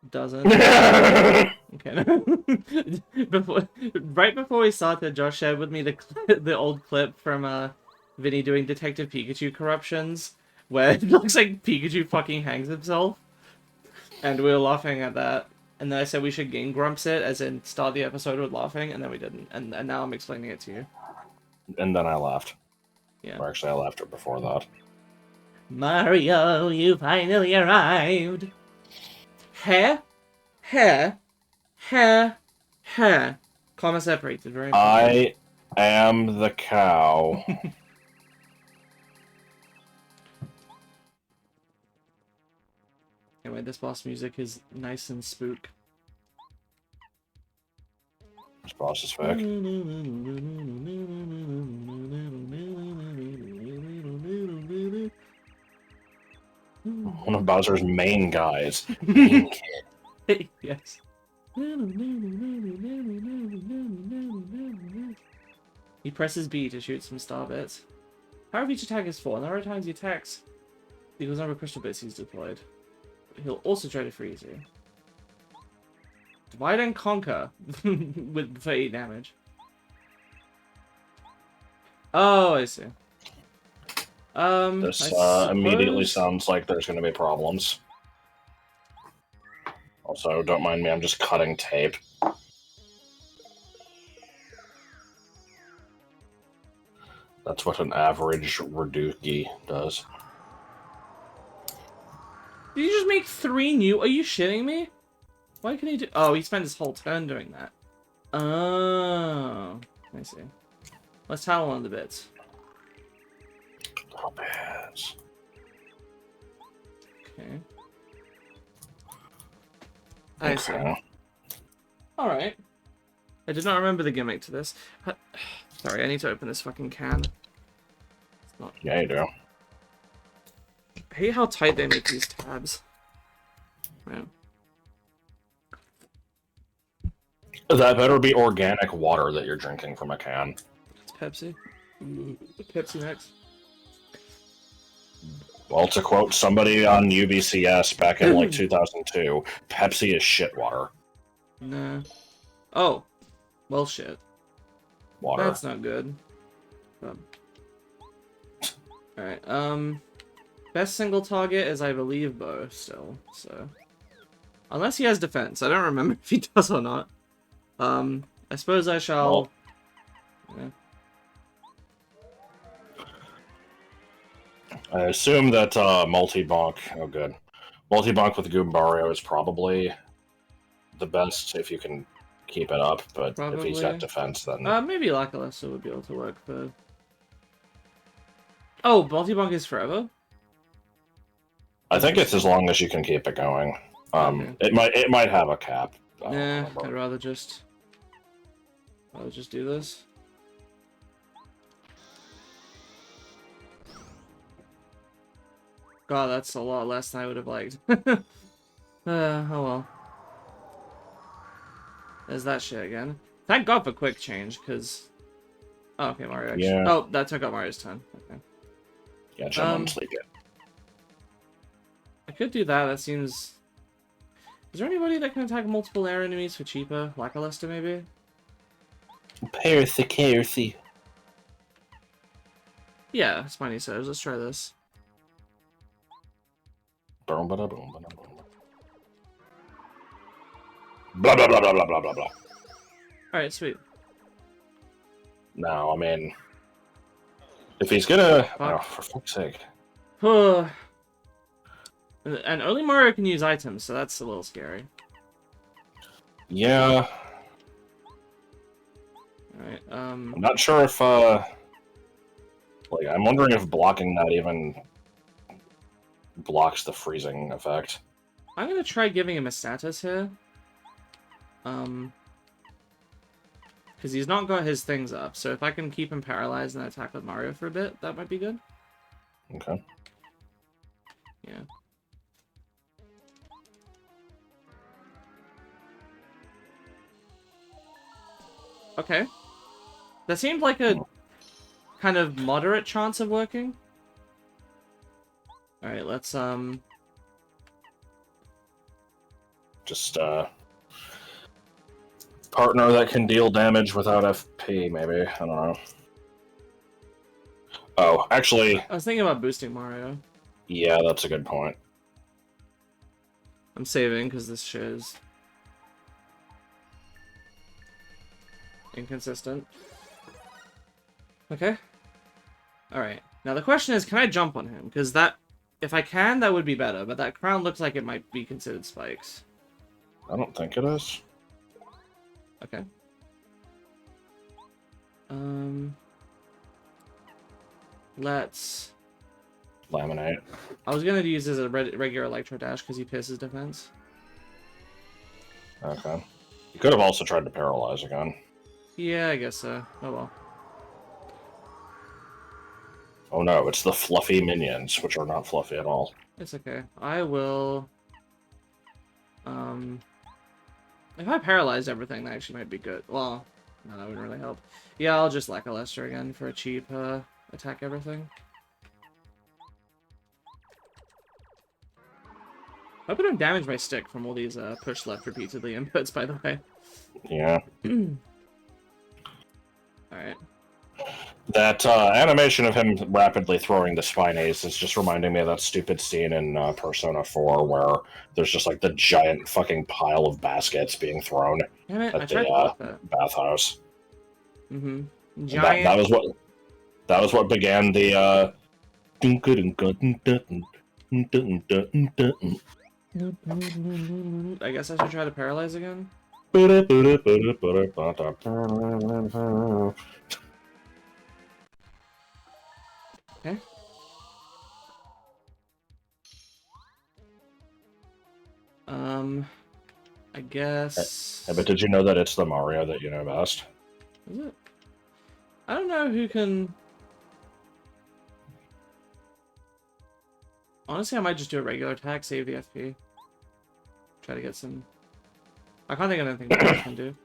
Doesn't. Okay. Right before we started, Josh shared with me the old clip from Vinny doing Detective Pikachu corruptions, where it looks like Pikachu fucking hangs himself, and we were laughing at that. And then I said we should Game Grumps it, as in start the episode with laughing, and then we didn't. And now I'm explaining it to you. And then I laughed. Yeah. Or actually, I laughed it before that. Mario, you finally arrived. Hair, hair, hair, hair. Comma separated, very important. I am the cow. Anyway, this boss music is nice and spook. This boss is fake. One of Bowser's main guys. Main kid. Yes. He presses B to shoot some star bits. Power each attack is 4. Number of times he attacks equals number of crystal bits he's deployed. He'll also try to freeze you. Divide and conquer with for 8 damage. Oh, I see. This immediately sounds like there's going to be problems. Also, don't mind me, I'm just cutting tape. That's what an average Reduki does. Did you just make 3 new? Are you shitting me? Why can he do? Oh, he spent his whole turn doing that. Oh, I see. Let's tattle on the bits. Little bits. Okay. I see. All right. I did not remember the gimmick to this. Sorry, I need to open this fucking can. It's not... Yeah, you do. I hate how tight they make these tabs. Right. That better be organic water that you're drinking from a can. It's Pepsi. Pepsi next. Well, to quote somebody on UBCS back in like 2002, Pepsi is shit water. Nah. Oh. Well, shit. Water. That's not good. Alright, best single target is, I believe, Bo, still, so... Unless he has defense. I don't remember if he does or not. I suppose I shall... Well, yeah. I assume that multi-bonk... Oh, good. Multi-bonk with Goombario is probably the best if you can keep it up, but Probably. if he's got defense, then... Maybe Lakalessa would be able to work for... Oh, multi-bonk is forever? I think it's as long as you can keep it going. Okay. It might have a cap. Nah, I'd rather just do this. God, that's a lot less than I would have liked. Oh well. There's that shit again. Thank God for quick change, because... Oh, okay, Mario actually... Yeah. Oh, that took up Mario's turn. Okay. Yeah, Jim sleep yet. I could do that, that seems... Is there anybody that can attack multiple air enemies for cheaper? Lakalester, maybe? Perthy. Yeah, Spiny says. Let's try this. Boom, bada, boom, bada, boom. Blah, blah, blah, blah, blah, blah, blah, blah. Alright, sweet. No, I mean... If he's gonna... Oh, for fuck's sake. And only Mario can use items, so that's a little scary. Yeah. Alright, I'm not sure if, like, I'm wondering if blocking that even blocks the freezing effect. I'm gonna try giving him a status here. Because he's not got his things up, so if I can keep him paralyzed and attack with Mario for a bit, that might be good. Okay. Yeah. Okay. That seemed like a kind of moderate chance of working. Alright, let's, Just partner that can deal damage without FP, maybe. I don't know. Oh, actually, I was thinking about boosting Mario. yeah, that's a good point. I'm saving because this shit is inconsistent. Okay. Alright. Now the question is, can I jump on him? Because that, if I can, that would be better. But that crown looks like it might be considered spikes. I don't think it is. Okay. Let's... Laminate. I was gonna use this as a regular Electro Dash because he pisses defense. Okay. You could have also tried to paralyze again. Yeah, I guess so. Oh well. Oh no, it's the fluffy minions, which are not fluffy at all. It's okay. I will... If I paralyzed everything, that actually might be good. Well, no, that wouldn't really help. Yeah, I'll just Lackluster again for a cheap, attack everything. I hope I don't damage my stick from all these, push left repeatedly inputs, by the way. Yeah. Alright. That animation of him rapidly throwing the spine ace is just reminding me of that stupid scene in Persona 4 where there's just like the giant fucking pile of baskets being thrown Damn it, I at tried to block that. the bathhouse. Mm-hmm. Giant... That was what began the I guess I should try to paralyze again. Okay. I guess... Yeah, but did you know that it's the Mario that you know best? Is it? I don't know who can... Honestly, I might just do a regular attack, save the FP. Try to get some... I can't think of anything I can do.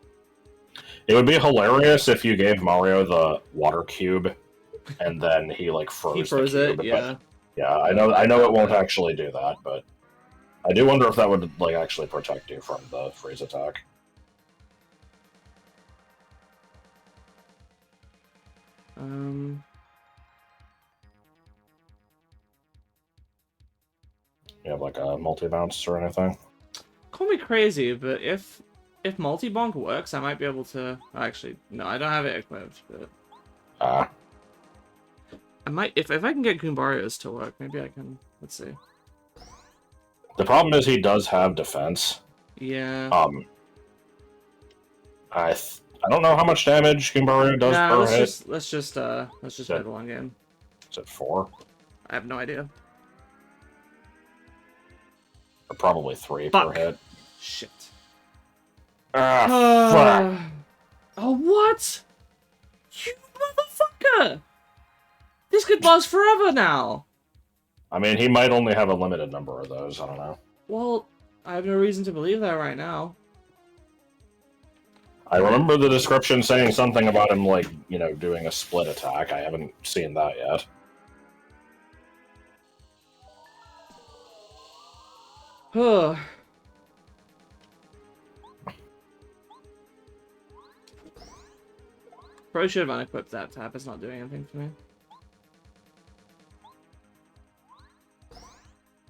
It would be hilarious if you gave Mario the water cube, and then he like froze. He froze the cube, it, yeah. Yeah, I know it won't actually do that, but I do wonder if that would like actually protect you from the freeze attack. You have like a multi-bounce or anything? Call me crazy, but if multi-bonk works, I might be able to... Actually, no, I don't have it equipped, but... I might... If I can get Goombarios to work, maybe I can... Let's see. The problem is he does have defense. Yeah. I don't know how much damage Goombario does per hit. Let's just play the long game. Is it 4? I have no idea. Or probably 3 per hit. Shit. Fuck. Oh, what? You motherfucker! This could last forever now! I mean, he might only have a limited number of those, I don't know. Well, I have no reason to believe that right now. I remember the description saying something about him, like, you know, doing a split attack. I haven't seen that yet. Huh. Probably should have unequipped that tap. It's not doing anything for me.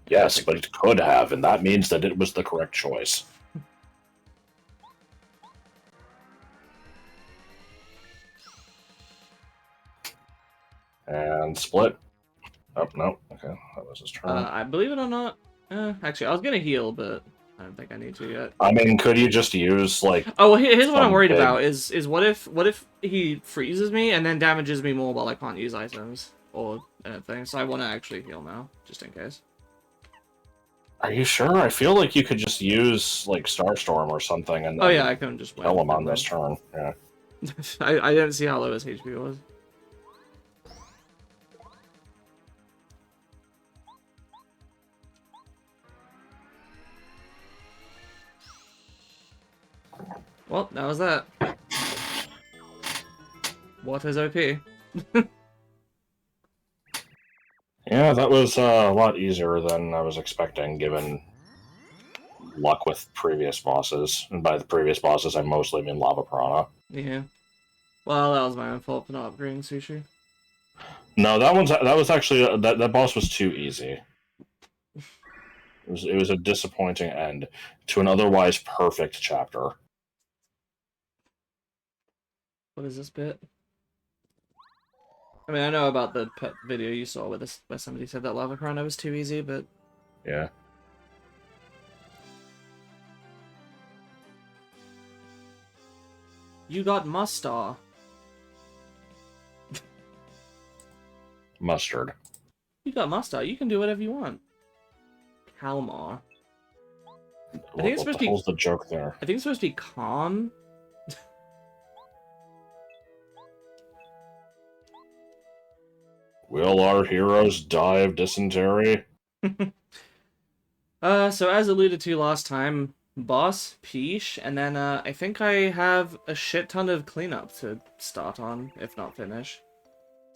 Yes, but it could have, and that means that it was the correct choice. And split. Oh, no. Okay, that was his turn. I believe it or not. Actually, I was gonna heal, but I don't think I need to yet. I mean, could you just use, like... Oh, well, here's what I'm worried about, is what if he freezes me and then damages me more while I can't use items or anything, so I want to actually heal now, just in case. Are you sure? I feel like you could just use, like, Starstorm or something and then... Oh yeah, I can just kill him on this turn, yeah. I didn't see how low his HP was. Well, that was that. What is OP? Yeah, that was a lot easier than I was expecting, given luck with previous bosses. And by the previous bosses, I mostly mean Lava Piranha. Yeah. Well, that was my own fault for not upgrading Sushi. No, that was actually that boss was too easy. It was a disappointing end to an otherwise perfect chapter. What is this bit? I mean, I know about the video you saw where somebody said that Lava Piranha was too easy, but... Yeah. You got Mustar. Mustard. You got Mustar. You can do whatever you want. Kalmar. What the hell's the joke there? I think it's supposed to be calm. Will our heroes die of dysentery? So as alluded to last time, boss, Peach, and then I think I have a shit ton of cleanup to start on, if not finish.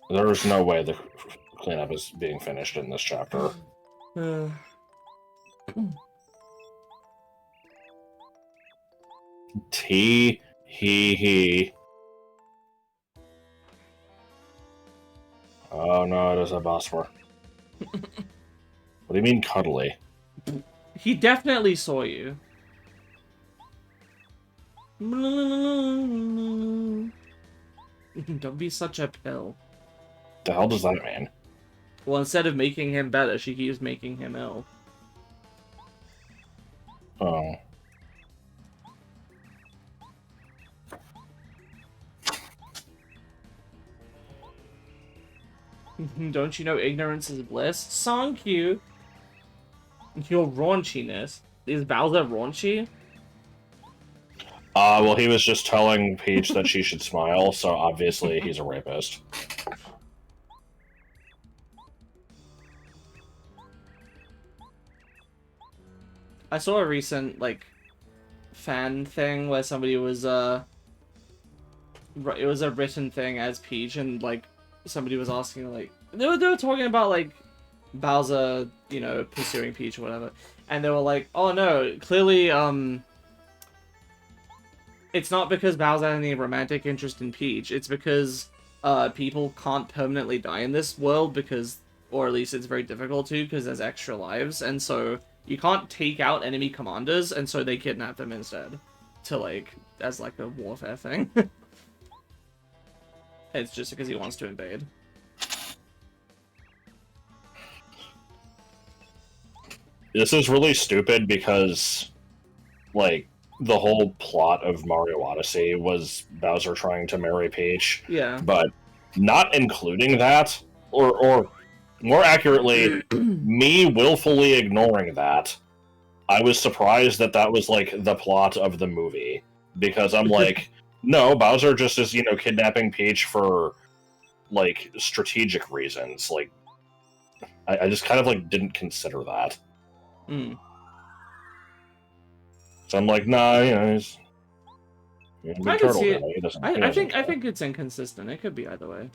There is no way the cleanup is being finished in this chapter. He. Oh no, it is a boss war. What do you mean cuddly? He definitely saw you. Don't be such a pill. The hell does that mean? Well, instead of making him better, she keeps making him ill. Oh. Don't you know ignorance is bliss? Thank you. Your raunchiness. Is Bowser raunchy? Well, he was just telling Peach that she should smile, so obviously he's a rapist. I saw a recent, like, fan thing where somebody was, it was a written thing as Peach, and, like, somebody was asking, like, they were talking about, like, Bowser, you know, pursuing Peach or whatever, and they were like, oh no, clearly, it's not because Bowser has any romantic interest in Peach, it's because, people can't permanently die in this world because, or at least it's very difficult to, because there's extra lives, and so you can't take out enemy commanders, and so they kidnap them instead, to, like, as, like, a warfare thing. It's just because he wants to invade. This is really stupid because, like, the whole plot of Mario Odyssey was Bowser trying to marry Peach. Yeah. But not including that, or more accurately, me willfully ignoring that, I was surprised that that was, like, the plot of the movie. Because I'm like, no, Bowser just is, you know, kidnapping Peach for, like, strategic reasons. Like, I just kind of, like, didn't consider that. Mm. So I'm like, nah, you know, he's a big I can turtle see guy. it. He doesn't, I think it's inconsistent. It could be either way.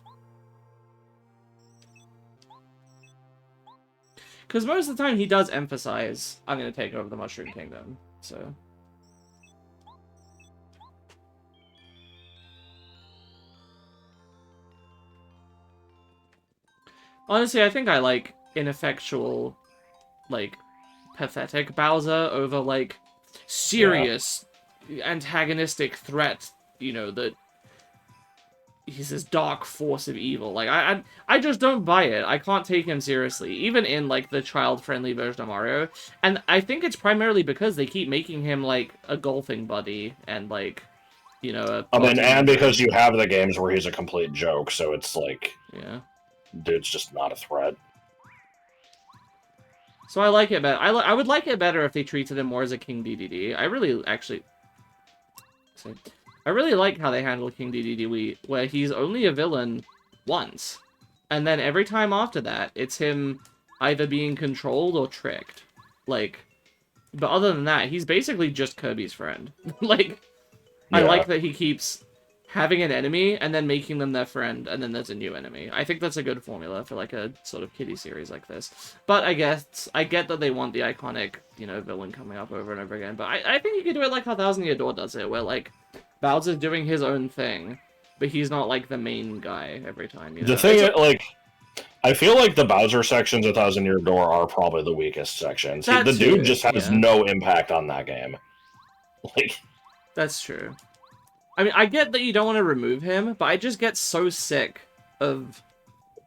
Because most of the time he does emphasize, I'm going to take over the Mushroom Kingdom, so... Honestly, I think I like ineffectual, like, pathetic Bowser over, like, serious, antagonistic threat, you know, that he's this dark force of evil. Like, I just don't buy it. I can't take him seriously, even in, like, the child-friendly version of Mario. And I think it's primarily because they keep making him, like, a golfing buddy, and, like, you know... and because you have the games where he's a complete joke, so it's like... Yeah. Dude's just not a threat. So I like it better. I would like it better if they treated him more as a King DDD. I really, actually... I really like how they handle King DDD, where he's only a villain once. And then every time after that, it's him either being controlled or tricked. Like, but other than that, he's basically just Kirby's friend. Like, yeah. I like that he keeps having an enemy and then making them their friend, and then there's a new enemy. I think that's a good formula for like a sort of kiddie series like this. But I get that they want the iconic, villain coming up over and over again. But I think you could do it like how Thousand Year Door does it, where like Bowser's doing his own thing, but he's not like the main guy every time. The thing, like, I feel like the Bowser sections of Thousand Year Door are probably the weakest sections. The dude just has no impact on that game. Like, that's true. I mean, I get that you don't want to remove him, but I just get so sick of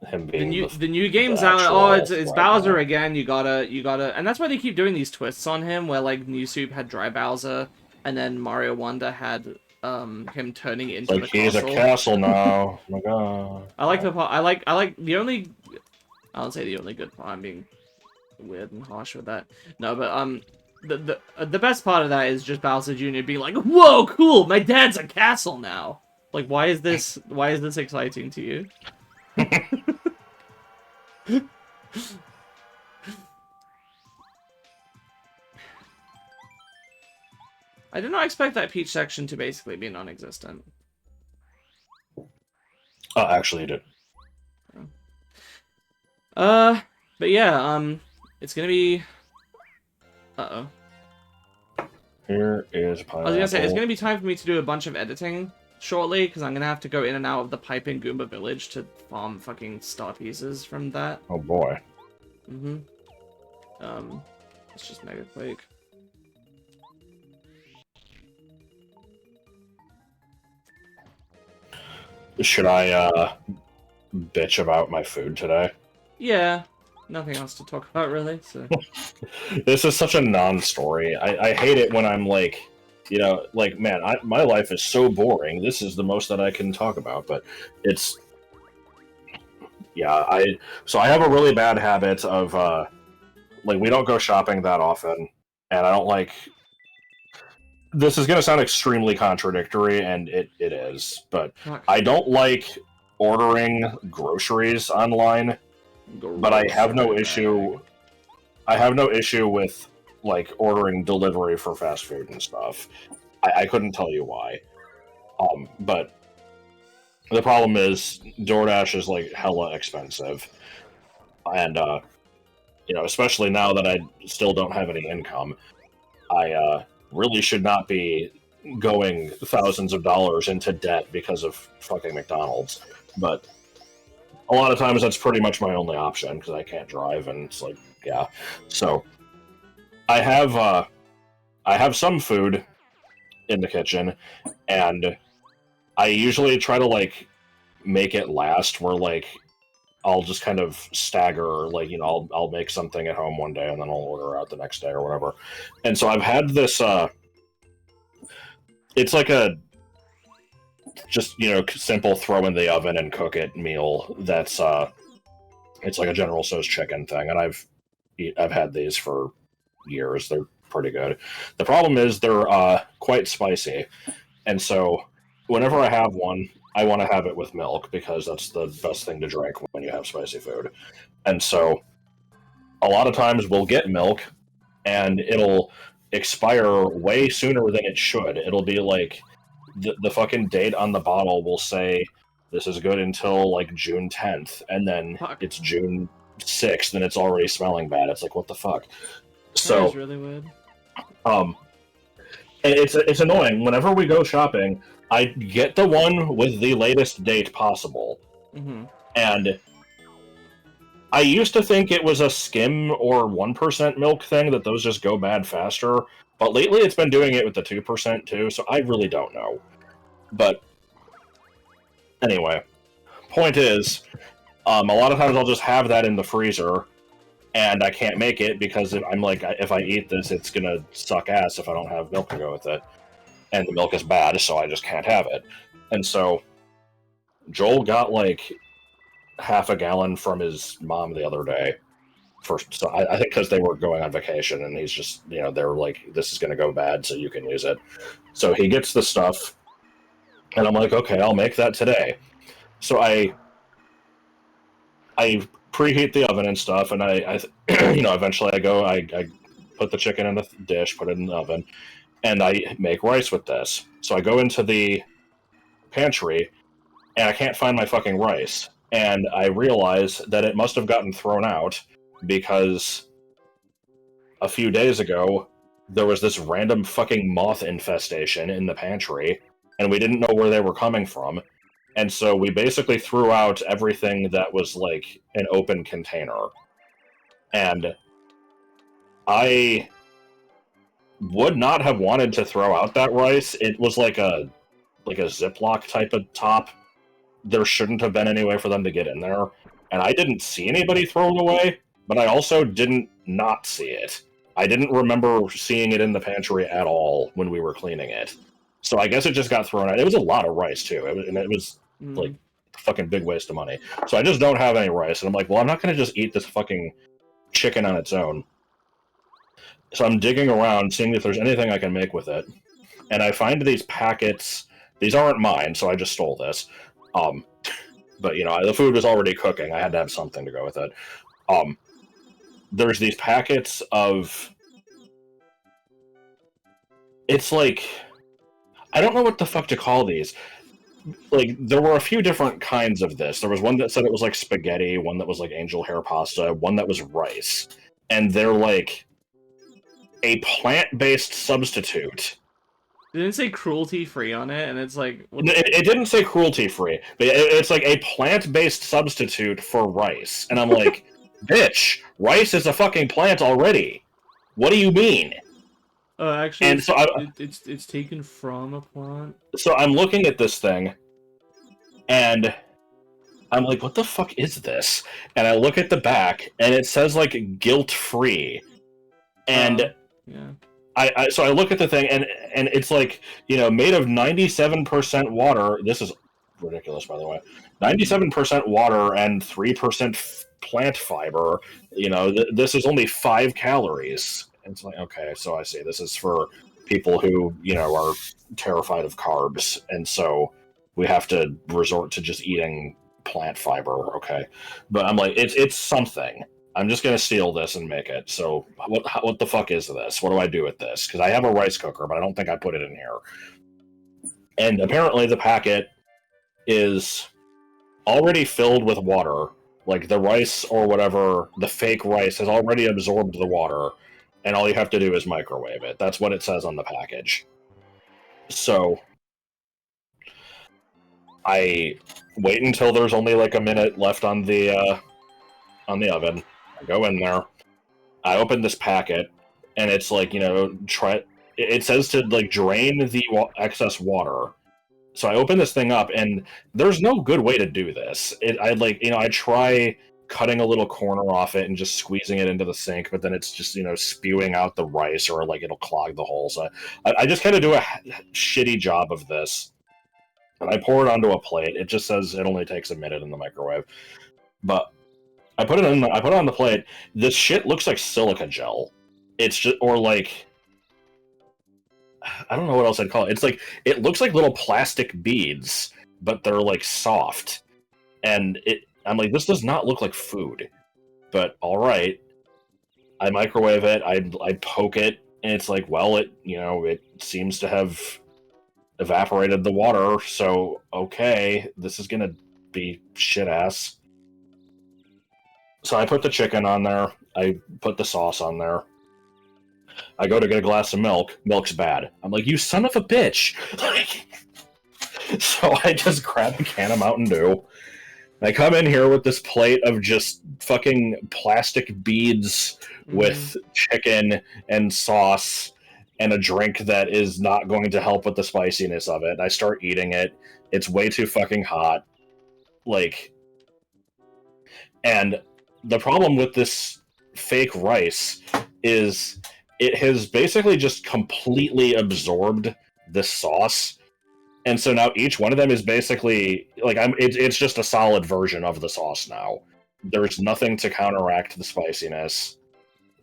him being the new games out. Oh, it's Bowser again. You gotta, and that's why they keep doing these twists on him, where like New Soup had Dry Bowser, and then Mario Wonder had him turning into the he's castle. A castle now. Oh my god. I like the part. I like the only. I don't say the only good part. I'm being weird and harsh with that. No, but the best part of that is just Bowser Jr. being like, "Whoa, cool! My dad's a castle now." Like, why is this exciting to you? I did not expect that Peach section to basically be non-existent. Actually, you did. But yeah, it's gonna be. Here is pineapple. I was gonna say it's gonna be time for me to do a bunch of editing shortly, because I'm gonna have to go in and out of the Piping Goomba Village to farm fucking star pieces from that. Oh boy. Let's just Mega Quake. Should I bitch about my food today? Yeah, nothing else to talk about really. So this is such a non-story. I hate it when I'm like, like, man, my life is so boring. This is the most that I can talk about, but it's, yeah. So I have a really bad habit of like, we don't go shopping that often, and I don't like. This is going to sound extremely contradictory, and it is, but I don't like ordering groceries online. But I have no issue. I have no issue with like ordering delivery for fast food and stuff. I couldn't tell you why. But the problem is DoorDash is like hella expensive, and especially now that I still don't have any income, I really should not be going thousands of dollars into debt because of fucking McDonald's. But a lot of times that's pretty much my only option because I can't drive, and it's like, yeah. So I have some food in the kitchen, and I usually try to like make it last where like I'll just kind of stagger, like, I'll make something at home one day and then I'll order out the next day or whatever. And so I've had this it's like a just, simple throw in the oven and cook it meal that's it's like a General Tso's chicken thing, and I've had these for years. They're pretty good. The problem is they're quite spicy, and so whenever I have one, I want to have it with milk because that's the best thing to drink when you have spicy food. And so a lot of times we'll get milk and it'll expire way sooner than it should. It'll be like the fucking date on the bottle will say this is good until like June 10th, and then it's June 6th and it's already smelling bad. It's like, what the fuck? So that is really weird. It's annoying. Whenever we go shopping, I get the one with the latest date possible. Mm-hmm. And I used to think it was a skim or 1% milk thing, that those just go bad faster. But lately it's been doing it with the 2% too, so I really don't know. But anyway, point is, a lot of times I'll just have that in the freezer, and I can't make it because I'm like, if I eat this, it's gonna suck ass if I don't have milk to go with it. And the milk is bad, so I just can't have it. And so Joel got like half a gallon from his mom the other day. So I think because they were going on vacation, and he's just, they're like, this is going to go bad, so you can use it. So he gets the stuff, and I'm like, okay, I'll make that today. So I preheat the oven and stuff, and I eventually I put the chicken in the dish, put it in the oven, and I make rice with this. So I go into the pantry, and I can't find my fucking rice. And I realize that it must have gotten thrown out because a few days ago there was this random fucking moth infestation in the pantry, and we didn't know where they were coming from. And so we basically threw out everything that was like an open container. And I would not have wanted to throw out that rice. It was like a Ziploc type of top. There shouldn't have been any way for them to get in there. And I didn't see anybody throw it away, but I also didn't not see it. I didn't remember seeing it in the pantry at all when we were cleaning it. So I guess it just got thrown out. It was a lot of rice, too. It was like a fucking big waste of money. So I just don't have any rice. And I'm like, well, I'm not going to just eat this fucking chicken on its own. So I'm digging around, seeing if there's anything I can make with it. And I find these packets. These aren't mine, so I just stole this. But, you know, the food was already cooking. I had to have something to go with it. There's these packets of... It's like... I don't know what the fuck to call these. Like, there were a few different kinds of this. There was one that said it was like spaghetti, one that was like angel hair pasta, one that was rice. And they're like a plant-based substitute. It didn't say cruelty-free on it, and it's like... It didn't say cruelty-free, but it's like a plant-based substitute for rice. And I'm like, bitch, rice is a fucking plant already. What do you mean? Actually, and so it's taken from a plant. So I'm looking at this thing, and I'm like, what the fuck is this? And I look at the back, and it says, like, guilt-free. And yeah. So I look at the thing, and it's like, you know, made of 97% water. This is ridiculous, by the way. 97% water and 3% plant fiber. You know, this is only 5 calories. And it's like, okay, so I see. This is for people who, you know, are terrified of carbs, and so we have to resort to just eating plant fiber. Okay, but I'm like, it's something. I'm just gonna steal this and make it. So what the fuck is this? What do I do with this? Because I have a rice cooker, but I don't think I put it in here. And apparently the packet is already filled with water. Like the rice or whatever, the fake rice has already absorbed the water, and all you have to do is microwave it. That's what it says on the package. So I wait until there's only like a minute left on the oven. I go in there. I open this packet, and it's like, you know, it says to like drain the excess water. So I open this thing up, and there's no good way to do this. I try cutting a little corner off it and just squeezing it into the sink, but then it's just, you know, spewing out the rice, or like it'll clog the holes. I just kind of do a shitty job of this, and I pour it onto a plate. It just says it only takes a minute in the microwave, but I put it on the plate. This shit looks like silica gel. It's just, or like, I don't know what else I'd call it. It's like, it looks like little plastic beads, but they're like soft. And I'm like, this does not look like food. But all right. I microwave it. I poke it, and it's like, well, it seems to have evaporated the water. So okay, this is gonna be shit ass. So I put the chicken on there. I put the sauce on there. I go to get a glass of milk. Milk's bad. I'm like, you son of a bitch! So I just grab a can of Mountain Dew. I come in here with this plate of just fucking plastic beads with chicken and sauce and a drink that is not going to help with the spiciness of it. I start eating it. It's way too fucking hot. And the problem with this fake rice is it has basically just completely absorbed the sauce. And so now each one of them is basically it's just a solid version of the sauce now. There's nothing to counteract the spiciness.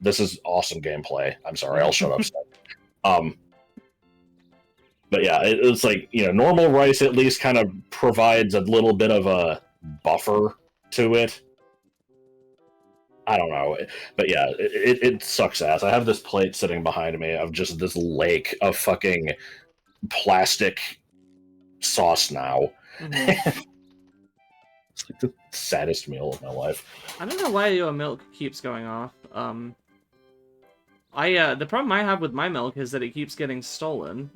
This is awesome gameplay. I'm sorry, I'll shut up. But yeah, it's like, normal rice at least kind of provides a little bit of a buffer to it. I don't know, but yeah, it sucks ass. I have this plate sitting behind me of just this lake of fucking plastic sauce now. Mhm. It's like the saddest meal of my life. I don't know why your milk keeps going off. The problem I have with my milk is that it keeps getting stolen.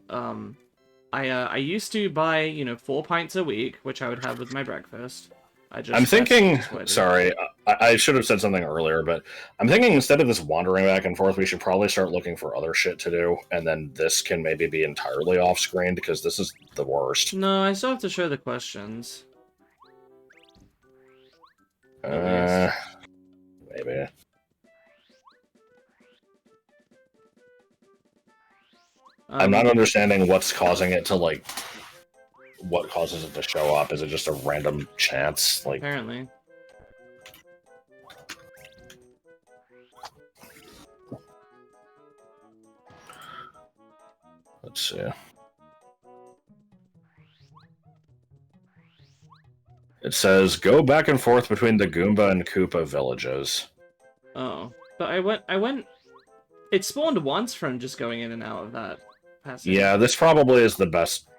I used to buy, 4 pints a week, which I would have with my breakfast. I'm thinking, just what I do. sorry, I should have said something earlier, but I'm thinking instead of this wandering back and forth, we should probably start looking for other shit to do, and then this can maybe be entirely off screen because this is the worst. No, I still have to show the questions. Maybe. I'm not understanding what's causing it to, like, what causes it to show up. Is it just a random chance? Like, apparently. let's see. It says, go back and forth between the Goomba and Koopa villages. Oh. But I went... It spawned once from just going in and out of that passage. Yeah, this probably is the best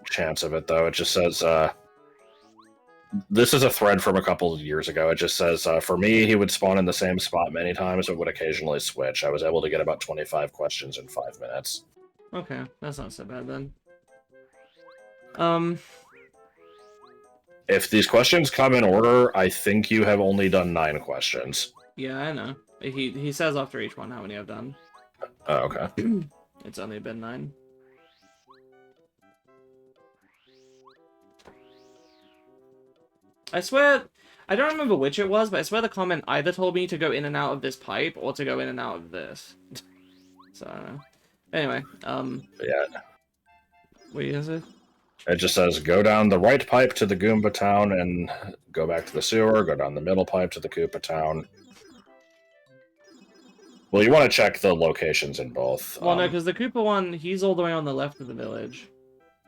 chance of it, though. It just says, this is a thread from a couple of years ago. It just says, for me, he would spawn in the same spot many times, but would occasionally switch. I was able to get about 25 questions in 5 minutes. Okay, that's not so bad then. If these questions come in order, I think you have only done 9 questions. Yeah, I know. He says after each one how many I've done. Oh, okay. It's only been 9. I swear, I don't remember which it was, but I swear the comment either told me to go in and out of this pipe or to go in and out of this. So, I don't know. Anyway, Yeah. what are you gonna say? It just says, go down the right pipe to the Goomba town and go back to the sewer, go down the middle pipe to the Koopa town. Well, you want to check the locations in both. Well, no, because the Koopa one, he's all the way on the left of the village.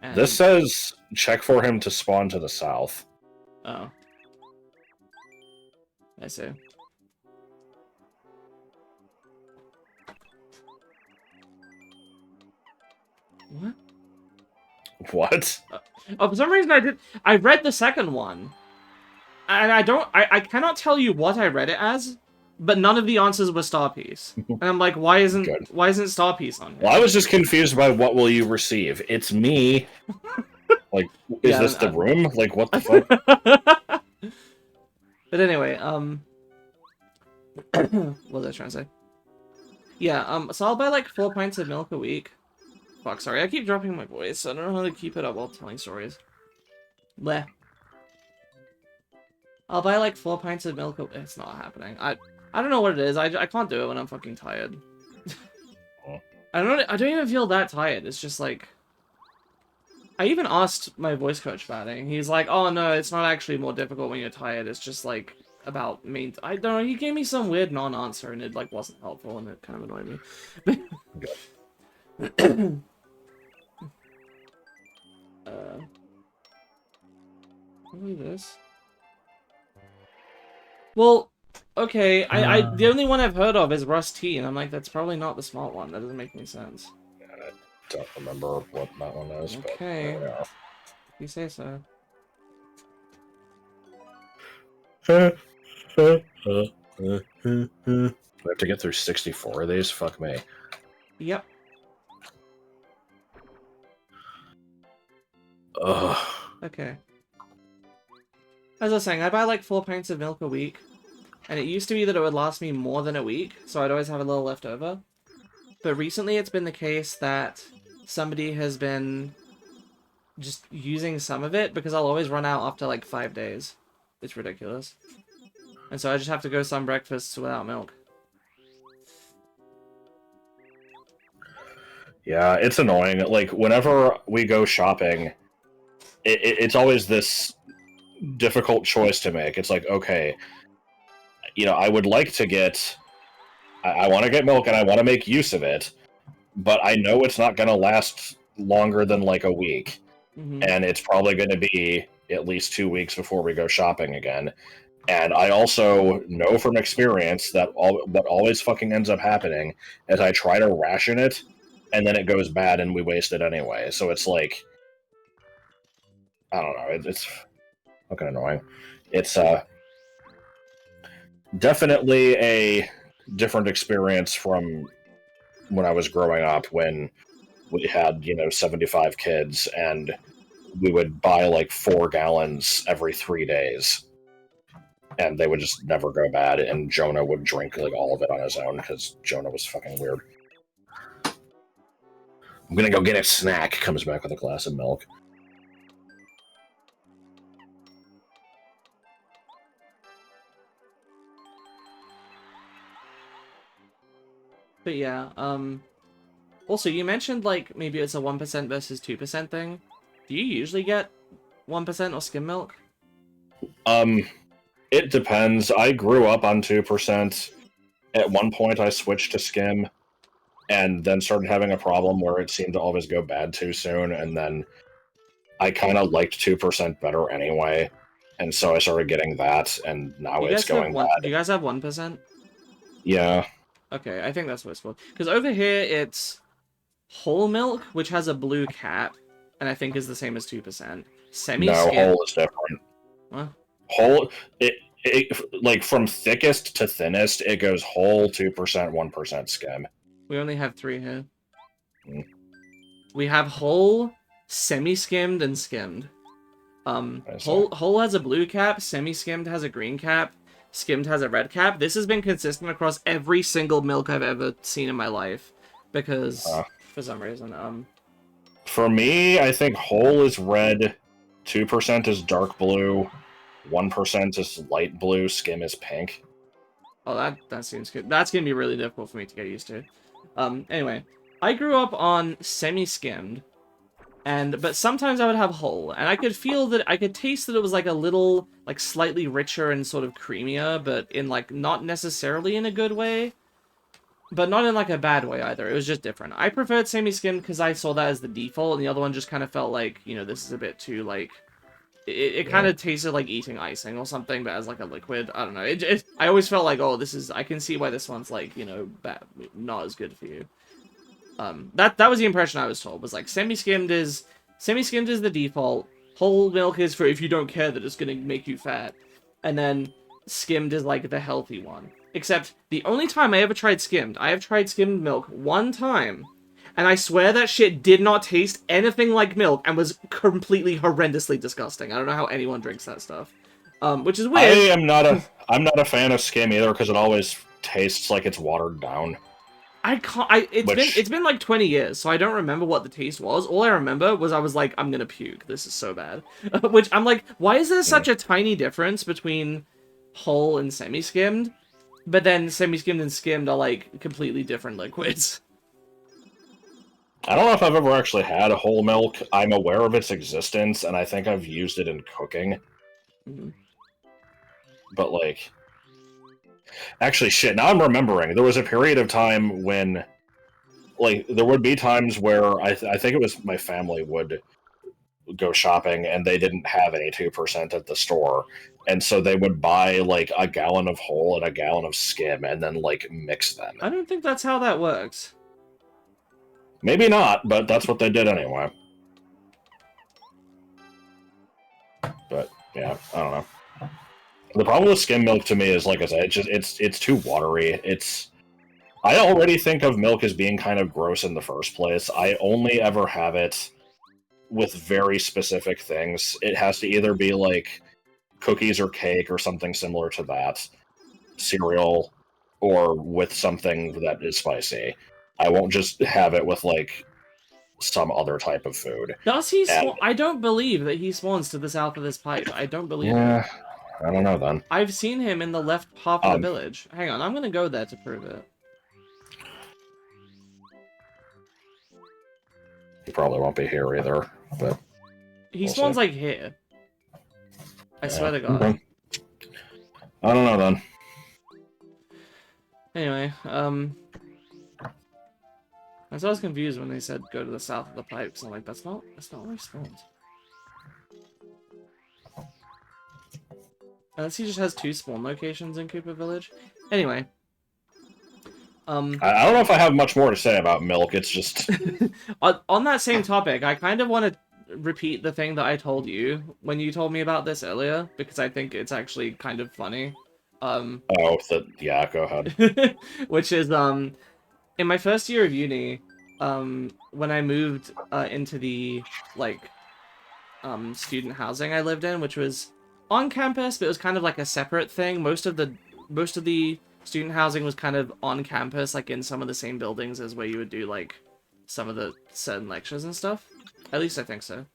And... This says, check for him to spawn to the south. Oh. I see. What? What? Oh, for some reason I read the second one. And I cannot tell you what I read it as, but none of the answers were Star Piece. And I'm like, why isn't Star Piece on here? Well, I was just confused by what will you receive. It's me. Like, is this the room? Like, what the fuck? But anyway, what was I trying to say? Yeah, so I'll buy like 4 pints of milk a week. Fuck, sorry, I keep dropping my voice. I don't know how to keep it up while telling stories. Bleh. I'll buy like 4 pints of milk. It's not happening. I don't know what it is. I can't do it when I'm fucking tired. I don't even feel that tired. It's just like, I even asked my voice coach about it. And he's like, "Oh no, it's not actually more difficult when you're tired. It's just like about me." I don't know. He gave me some weird non-answer, and it like wasn't helpful, and it kind of annoyed me. What is this? Well, okay, the only one I've heard of is Rust Tea, and I'm like, that's probably not the smart one. That doesn't make any sense. I don't remember what that one is, okay. But yeah. You say so. We have to get through 64 of these? Fuck me. Yep. Ugh. Okay. As I was saying, I buy like 4 pints of milk a week. And it used to be that it would last me more than a week, so I'd always have a little left over. But recently it's been the case that somebody has been just using some of it, because I'll always run out after like 5 days. It's ridiculous. And so I just have to go some breakfasts without milk. Yeah, it's annoying. Like, whenever we go shopping, it's always this difficult choice to make. It's like, okay, I would like to get... I want to get milk and I want to make use of it, but I know it's not going to last longer than like a week. Mm-hmm. And it's probably going to be at least 2 weeks before we go shopping again. And I also know from experience that what always fucking ends up happening is I try to ration it, and then it goes bad and we waste it anyway. So it's like, I don't know. It's fucking annoying. It's definitely a different experience from when I was growing up, when we had 75 kids and we would buy like 4 gallons every 3 days, and they would just never go bad. And Jonah would drink like all of it on his own because Jonah was fucking weird. I'm gonna go get a snack. Comes back with a glass of milk. But yeah, also, you mentioned, like, maybe it's a 1% versus 2% thing. Do you usually get 1% or skim milk? It depends. I grew up on 2%. At one point, I switched to skim, and then started having a problem where it seemed to always go bad too soon, and then I kind of liked 2% better anyway, and so I started getting that, and now it's going bad. Do you guys have 1%? Yeah. Okay, I think that's what it's for. Because over here, it's whole milk, which has a blue cap, and I think is the same as 2%. Semi-skim... No, whole is different. What? Whole, like from thickest to thinnest, it goes whole 2%, 1% skim. We only have 3 here. Mm. We have whole, semi-skimmed, and skimmed. Whole has a blue cap, semi-skimmed has a green cap, skimmed has a red cap. This has been consistent across every single milk I've ever seen in my life. Because, for some reason, For me, I think whole is red, 2% is dark blue, 1% is light blue, skim is pink. Oh, that seems good. That's gonna be really difficult for me to get used to. Anyway, I grew up on semi-skimmed, but sometimes I would have whole, and I could feel that, I could taste that it was like a little, like slightly richer and sort of creamier, but in like, not necessarily in a good way, but not in like a bad way either. It was just different. I preferred semi-skimmed because I saw that as the default, and the other one just kind of felt like, this is a bit too, like, it kind of tasted like eating icing or something, but as like a liquid. I don't know. I always felt like, oh, I can see why this one's like, bad, not as good for you. That was the impression I was told, was like semi-skimmed is the default. Whole milk is for if you don't care that it's gonna make you fat, and then skimmed is like the healthy one. Except the only time I ever tried skimmed, I have tried skimmed milk one time. And I swear that shit did not taste anything like milk and was completely horrendously disgusting. I don't know how anyone drinks that stuff. Which is weird. I'm not a fan of skim either because it always tastes like it's watered down. It's been like 20 years, so I don't remember what the taste was. All I remember was I was like, I'm gonna puke. This is so bad. Which I'm like, why is there such a tiny difference between whole and semi-skimmed? But then semi-skimmed and skimmed are like completely different liquids. I don't know if I've ever actually had a whole milk. I'm aware of its existence, and I think I've used it in cooking. Mm-hmm. But, like... Actually, shit, now I'm remembering. There was a period of time when... Like, there would be times where I think it was my family would go shopping, and they didn't have any 2% at the store. And so they would buy, like, a gallon of whole and a gallon of skim, and then, like, mix them. I don't think that's how that works. Maybe not, but that's what they did anyway. But yeah, I don't know. The problem with skim milk to me is, like I said, it's too watery. I already think of milk as being kind of gross in the first place. I only ever have it with very specific things. It has to either be like cookies or cake or something similar to that, cereal, or with something that is spicy. I won't just have it with, like, some other type of food. Does he I don't believe that he spawns to the south of this pipe. I don't believe it. I don't know, then. I've seen him in the left half of the village. Hang on, I'm gonna go there to prove it. He probably won't be here either, but... He spawns, like, here. I swear to God. Okay. I don't know, then. Anyway, I was confused when they said go to the south of the pipes. I'm like, that's not where he spawns. Unless he just has 2 spawn locations in Cooper Village. Anyway. I don't know if I have much more to say about milk, it's just... On that same topic, I kind of want to repeat the thing that I told you when you told me about this earlier, because I think it's actually kind of funny. Yeah, go ahead. Which is, in my first year of uni, when I moved into the, like, student housing I lived in, which was on campus, but it was kind of like a separate thing. Most of the student housing was kind of on campus, like in some of the same buildings as where you would do like some of the certain lectures and stuff. At least I think so.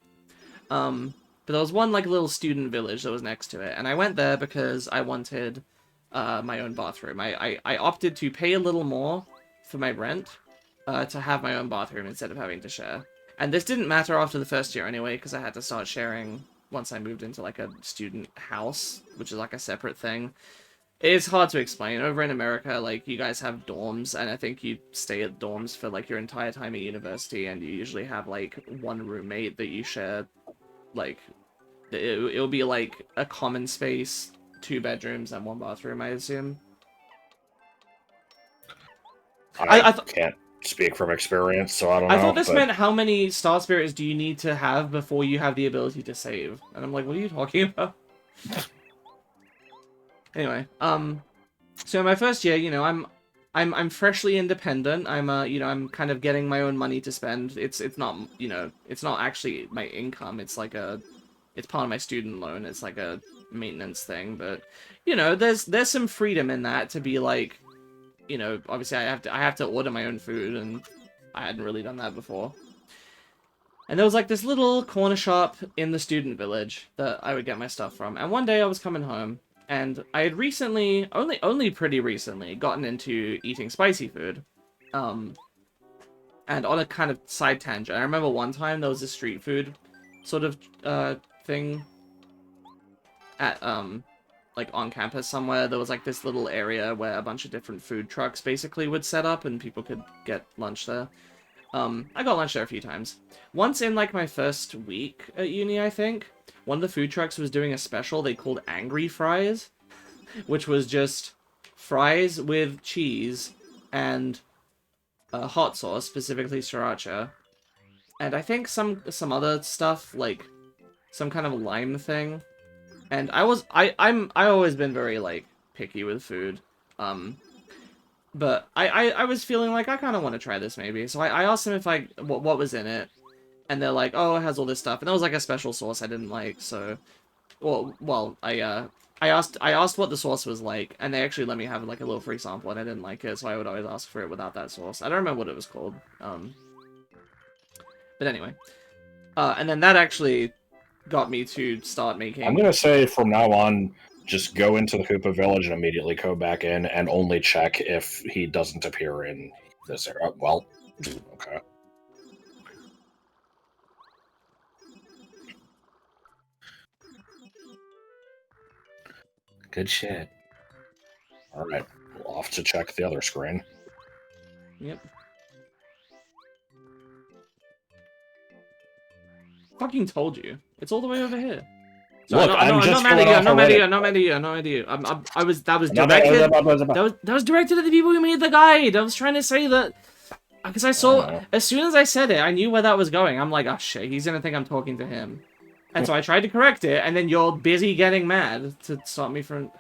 But there was one like little student village that was next to it, and I went there because I wanted my own bathroom. I opted to pay a little more for my rent to have my own bathroom instead of having to share. And this didn't matter after the first year anyway, because I had to start sharing once I moved into like a student house, which is like a separate thing. It's hard to explain. Over in America, like, you guys have dorms, and I think you stay at dorms for like your entire time at university, and you usually have like one roommate that you share. Like, it'll be like a common space, 2 bedrooms and 1 bathroom, I assume. I can't speak from experience, so I don't know. I thought this meant how many star spirits do you need to have before you have the ability to save? And I'm like, what are you talking about? Anyway, so in my first year, you know, I'm freshly independent. I'm kind of getting my own money to spend. It's not, you know, it's not actually my income. It's like it's part of my student loan. It's like a maintenance thing, but you know, there's some freedom in that to be like, you know, obviously I have to order my own food, and I hadn't really done that before. And there was like this little corner shop in the student village that I would get my stuff from. And one day I was coming home, and I had recently, only pretty recently, gotten into eating spicy food. And on a kind of side tangent, I remember one time there was a street food sort of thing at like on campus somewhere. There was like this little area where a bunch of different food trucks basically would set up and people could get lunch there. I got lunch there a few times. Once in like my first week at uni, I think, one of the food trucks was doing a special they called Angry Fries, which was just fries with cheese and hot sauce, specifically sriracha, and I think some other stuff, like some kind of lime thing. And I always been very like picky with food, but I was feeling like I kind of want to try this maybe. So I asked them if what was in it, and they're like, oh, it has all this stuff, and there was like a special sauce I didn't like. So, I asked what the sauce was like, and they actually let me have like a little free sample, and I didn't like it, so I would always ask for it without that sauce. I don't remember what it was called. But anyway, and then that actually got me to start making... I'm gonna say from now on, just go into the Koopa Village and immediately go back in and only check if he doesn't appear in this area. Well, okay. Good shit. Alright, off to check the other screen. Yep. Fucking told you. It's all the way over here. So Look, I'm not mad at you. That was directed at the people who made the guide. I was trying to say that because I saw as soon as I said it, I knew where that was going. I'm like, oh shit, he's gonna think I'm talking to him. And so I tried to correct it, and then you're busy getting mad to stop me from...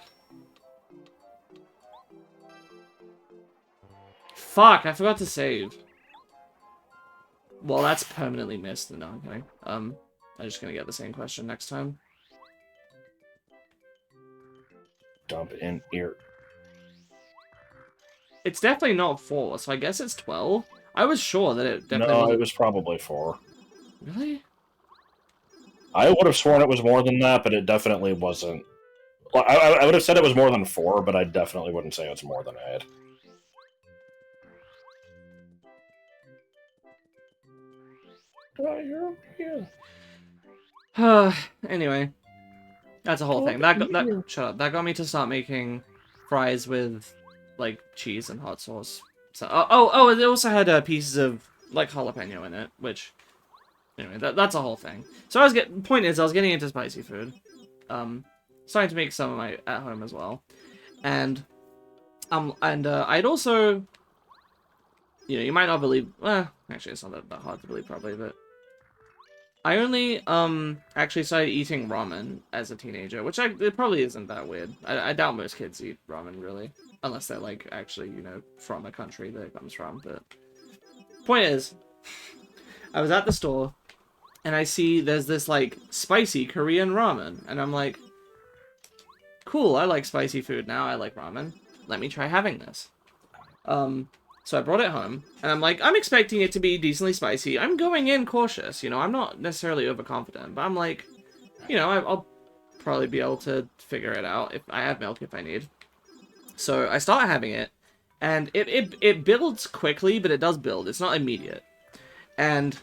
Fuck, I forgot to save. Well, that's permanently missed. No, I'm kidding. I'm just gonna get the same question next time. Dump in here. It's definitely not 4, so I guess it's 12. I was sure that it definitely wasn't. It was probably 4. Really? I would have sworn it was more than that, but it definitely wasn't. Well, I would have said it was more than 4, but I definitely wouldn't say it's more than 8. Anyway, that's a whole thing. Shut up. That got me to start making fries with like cheese and hot sauce. So it also had pieces of like jalapeno in it, which anyway, that's a whole thing. So point is I was getting into spicy food. Starting to make some of my at home as well, and I'd also, you know, you might not believe. Well, actually, it's not that hard to believe probably, but I only actually started eating ramen as a teenager, which it probably isn't that weird. I doubt most kids eat ramen really, unless they're like actually from a country that it comes from. But point is, I was at the store and I see there's this like spicy Korean ramen, and I'm like, cool, I like spicy food now. I like ramen. Let me try having this. So I brought it home, and I'm like, I'm expecting it to be decently spicy. I'm going in cautious, I'm not necessarily overconfident, but I'm like, I'll probably be able to figure it out if I have milk if I need. So I start having it, and it builds quickly, but it does build. It's not immediate. And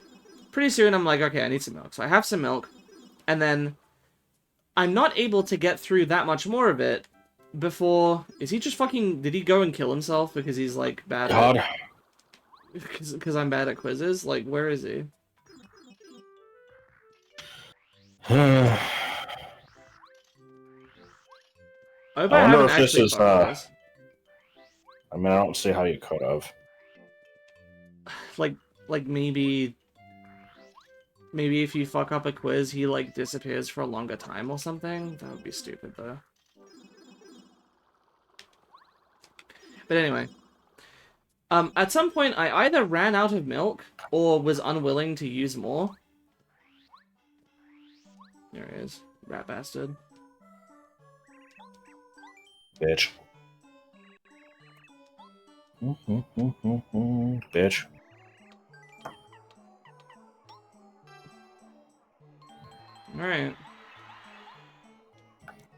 pretty soon I'm like, okay, I need some milk. So I have some milk, and then I'm not able to get through that much more of it before... Is he just fucking... Did he go and kill himself because he's, like, bad God. Because I'm bad at quizzes? Like, where is he? I I wonder if this is, I mean, I don't see how you could have. Like maybe if you fuck up a quiz, he, like, disappears for a longer time or something? That would be stupid, though. But anyway. At some point, I either ran out of milk or was unwilling to use more. There he is. Rat bastard. Bitch. Bitch. Alright.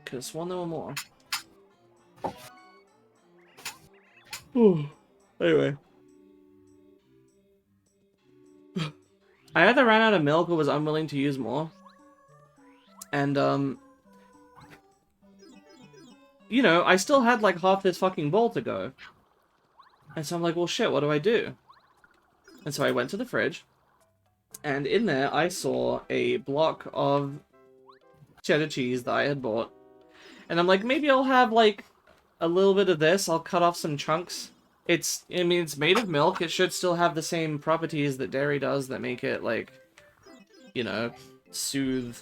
Could've sworn there were more. Anyway. I either ran out of milk or was unwilling to use more. And, I still had, like, half this fucking bowl to go. And so I'm like, well, shit, what do I do? And so I went to the fridge. And in there, I saw a block of cheddar cheese that I had bought. And I'm like, maybe I'll have, like, a little bit of this. I'll cut off some chunks. It's made of milk. It should still have the same properties that dairy does that make it, like, soothe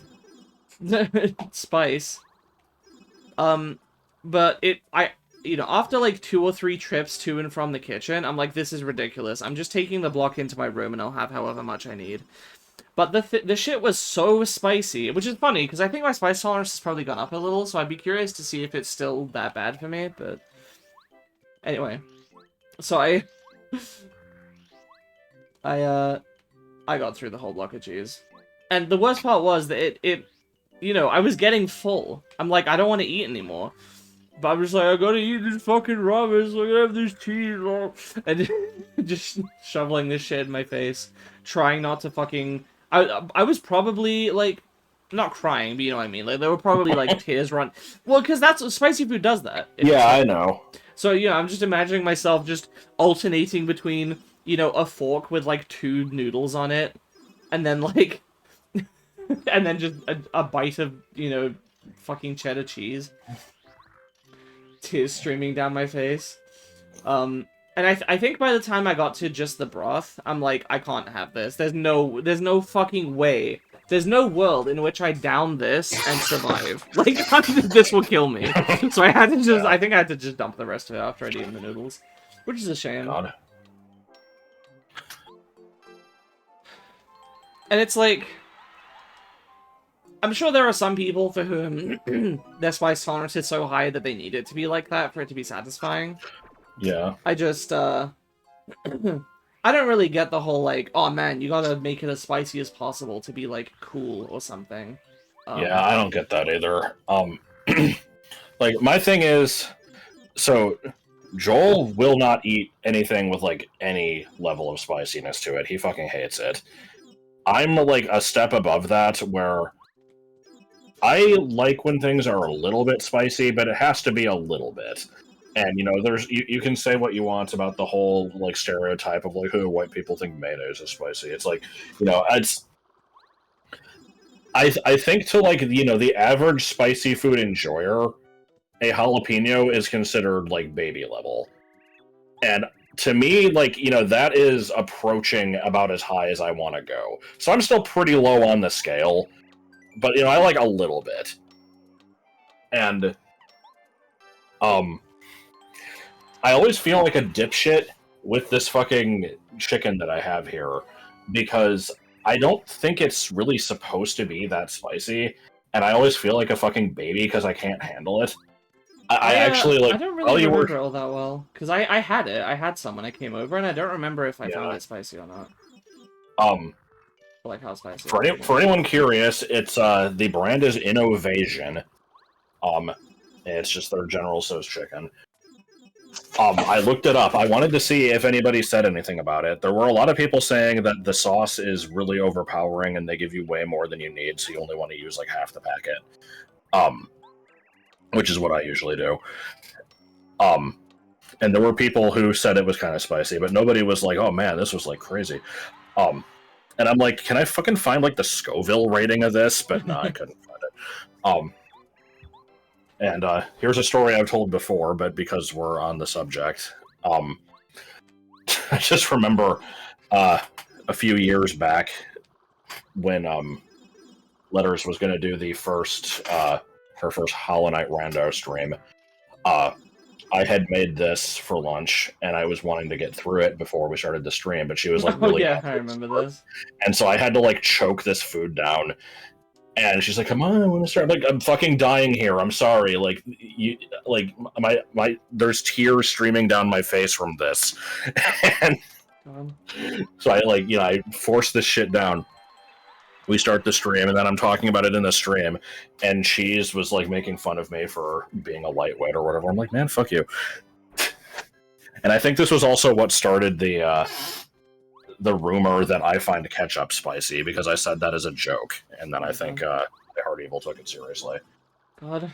spice. But after, like, 2 or 3 trips to and from the kitchen, I'm like, this is ridiculous. I'm just taking the block into my room and I'll have however much I need. But the shit was so spicy, which is funny, because I think my spice tolerance has probably gone up a little, so I'd be curious to see if it's still that bad for me, but... Anyway. So I got through the whole block of cheese. And the worst part was that I was getting full. I'm like, I don't want to eat anymore. But I'm just like, I gotta eat this fucking ramen, so I gotta have this cheese. And just shoveling this shit in my face. Trying not to fucking... I was probably, like, not crying, but you know what I mean. Like, there were probably, like, tears run... Well, because that's... Spicy food does that. Yeah, I know. So, I'm just imagining myself just alternating between, a fork with, like, 2 noodles on it. And then, like... and then just a bite of, fucking cheddar cheese. Tears streaming down my face. And I think by the time I got to just the broth, I'm like, I can't have this. There's no fucking way. There's no world in which I down this and survive. Like, this will kill me. So I had to just, I think I had to just dump the rest of it after I'd eaten the noodles. Which is a shame. God. And it's like... I'm sure there are some people for whom their spice tolerance is so high that they need it to be like that for it to be satisfying. Yeah. I just, I don't really get the whole, like, oh man, you gotta make it as spicy as possible to be, like, cool or something. Yeah, I don't get that either. Like, my thing is, so, Joel will not eat anything with, like, any level of spiciness to it. He fucking hates it. I'm, like, a step above that, where I like when things are a little bit spicy, but it has to be a little bit. And, there's you can say what you want about the whole, like, stereotype of, like, who white people think mayonnaise is spicy. It's like, it's... I think to, like, the average spicy food enjoyer, a jalapeno is considered, like, baby level. And to me, like, that is approaching about as high as I want to go. So I'm still pretty low on the scale, but I like a little bit. And I always feel like a dipshit with this fucking chicken that I have here, because I don't think it's really supposed to be that spicy, and I always feel like a fucking baby because I can't handle it. I actually, like, I don't while really you remember were... it all that well, because I had it. I had some when I came over, and I don't remember if I found Yeah. it spicy or not. Um, Or, like, how spicy for, it any, was. for anyone curious, it's, the brand is Innovation. It's just their General Tso's chicken. I looked it up. I wanted to see if anybody said anything about it. There were a lot of people saying that the sauce is really overpowering and they give you way more than you need, so you only want to use like half the packet. Which is what I usually do. And there were people who said it was kind of spicy, but nobody was like, "Oh man, this was like crazy." And I'm like, can I fucking find like the Scoville rating of this? But no, I couldn't find it. And here's a story I've told before, but because we're on the subject, I just remember a few years back when Letters was going to do the her first Hollow Knight rando stream. I had made this for lunch, and I was wanting to get through it before we started the stream, but she was like really yeah, I remember this. And so I had to like choke this food down. And she's like, "Come on, I want to start." I'm like, I'm fucking dying here. I'm sorry. Like, my there's tears streaming down my face from this. And so I forced this shit down. We start the stream, and then I'm talking about it in the stream, and Cheese was like making fun of me for being a lightweight or whatever. I'm like, man, fuck you. And I think this was also what started the rumor that I find ketchup spicy, because I said that as a joke, and then I think Hard Evil took it seriously. God.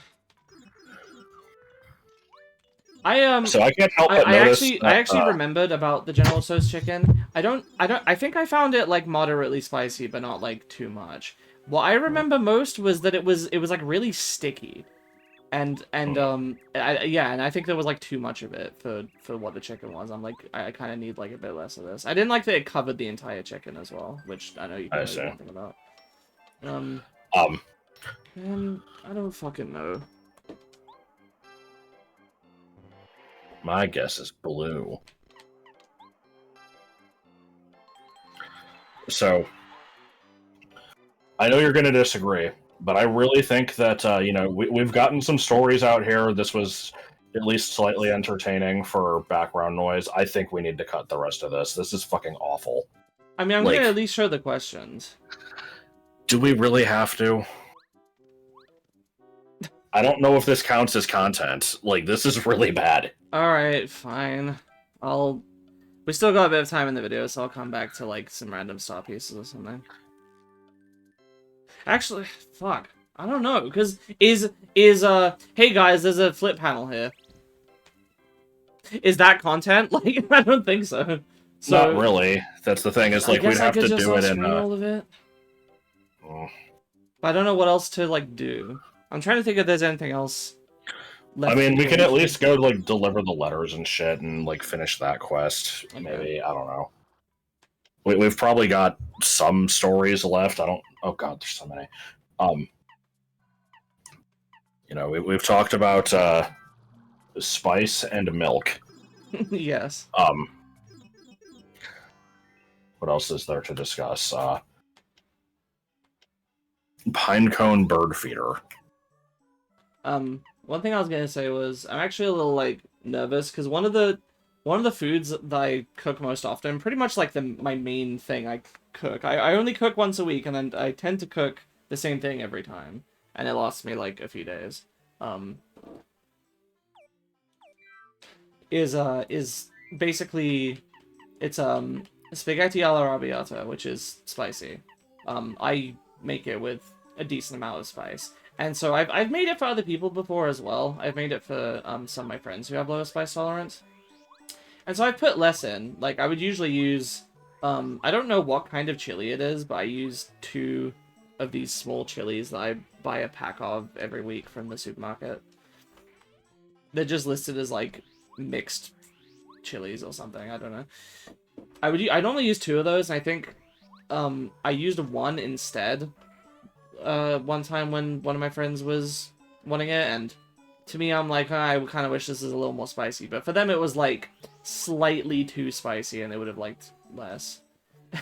So I can't help but notice I actually remembered about the General Tso's chicken. I think I found it like moderately spicy, but not like too much. What I remember most was that it was like really sticky. And I think there was like too much of it for what the chicken was. I'm like, I kind of need like a bit less of this. I didn't like that it covered the entire chicken as well, which I know you can know nothing about. And I don't fucking know. My guess is blue. So I know you're going to disagree, but I really think that we've gotten some stories out here. This was at least slightly entertaining for background noise. I think we need to cut the rest of this. This is fucking awful. I mean, I'm gonna at least show the questions. Do we really have to? I don't know if this counts as content. Like, this is really bad. Alright, fine. We still got a bit of time in the video, so I'll come back to like some random stop pieces or something. Actually, fuck. I don't know, because hey guys, there's a flip panel here. Is that content? Like, I don't think so. Not really. That's the thing, is like, we'd have to do it in all of it. But I don't know what else to like do. I'm trying to think if there's anything else left. I mean, we can at least go like deliver the letters and shit and like finish that quest. Okay. Maybe, I don't know. We've probably got some stories left. Oh god, there's so many. We've talked about spice and milk. Yes. What else is there to discuss? Pinecone bird feeder. One thing I was gonna say was I'm actually a little like nervous because one of the foods that I cook most often, pretty much like my main thing I cook. I only cook once a week, and then I tend to cook the same thing every time, and it lasts me like a few days. Is basically it's spaghetti alla arrabbiata, which is spicy. I make it with a decent amount of spice. And so I've made it for other people before as well. I've made it for some of my friends who have lower spice tolerance. And so I put less in. Like, I would usually use, I don't know what kind of chili it is, but I use 2 of these small chilies that I buy a pack of every week from the supermarket. They're just listed as, like, mixed chilies or something. I don't know. I normally use 2 of those, and I think I used 1 instead one time when one of my friends was wanting it, and to me, I'm like, I kind of wish this is a little more spicy, but for them it was like slightly too spicy, and they would have liked less.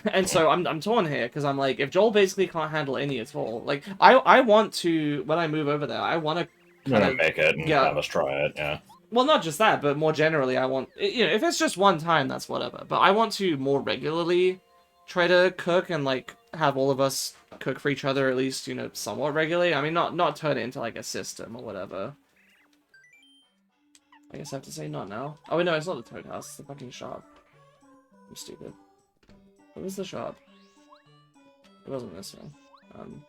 And so I'm torn here, because I'm like, if Joel basically can't handle any at all, like, I want to, when I move over there, I want to kind of make it and have us try it, yeah. Well, not just that, but more generally, I want, you know, if it's just one time, that's whatever. But I want to more regularly try to cook and, like, have all of us cook for each other at least, you know, somewhat regularly. I mean, not turn it into, like, a system or whatever. I guess I have to say not now. Oh, wait, no, it's not the Toad House. It's the fucking shop. I'm stupid. What was the shop? It wasn't this one.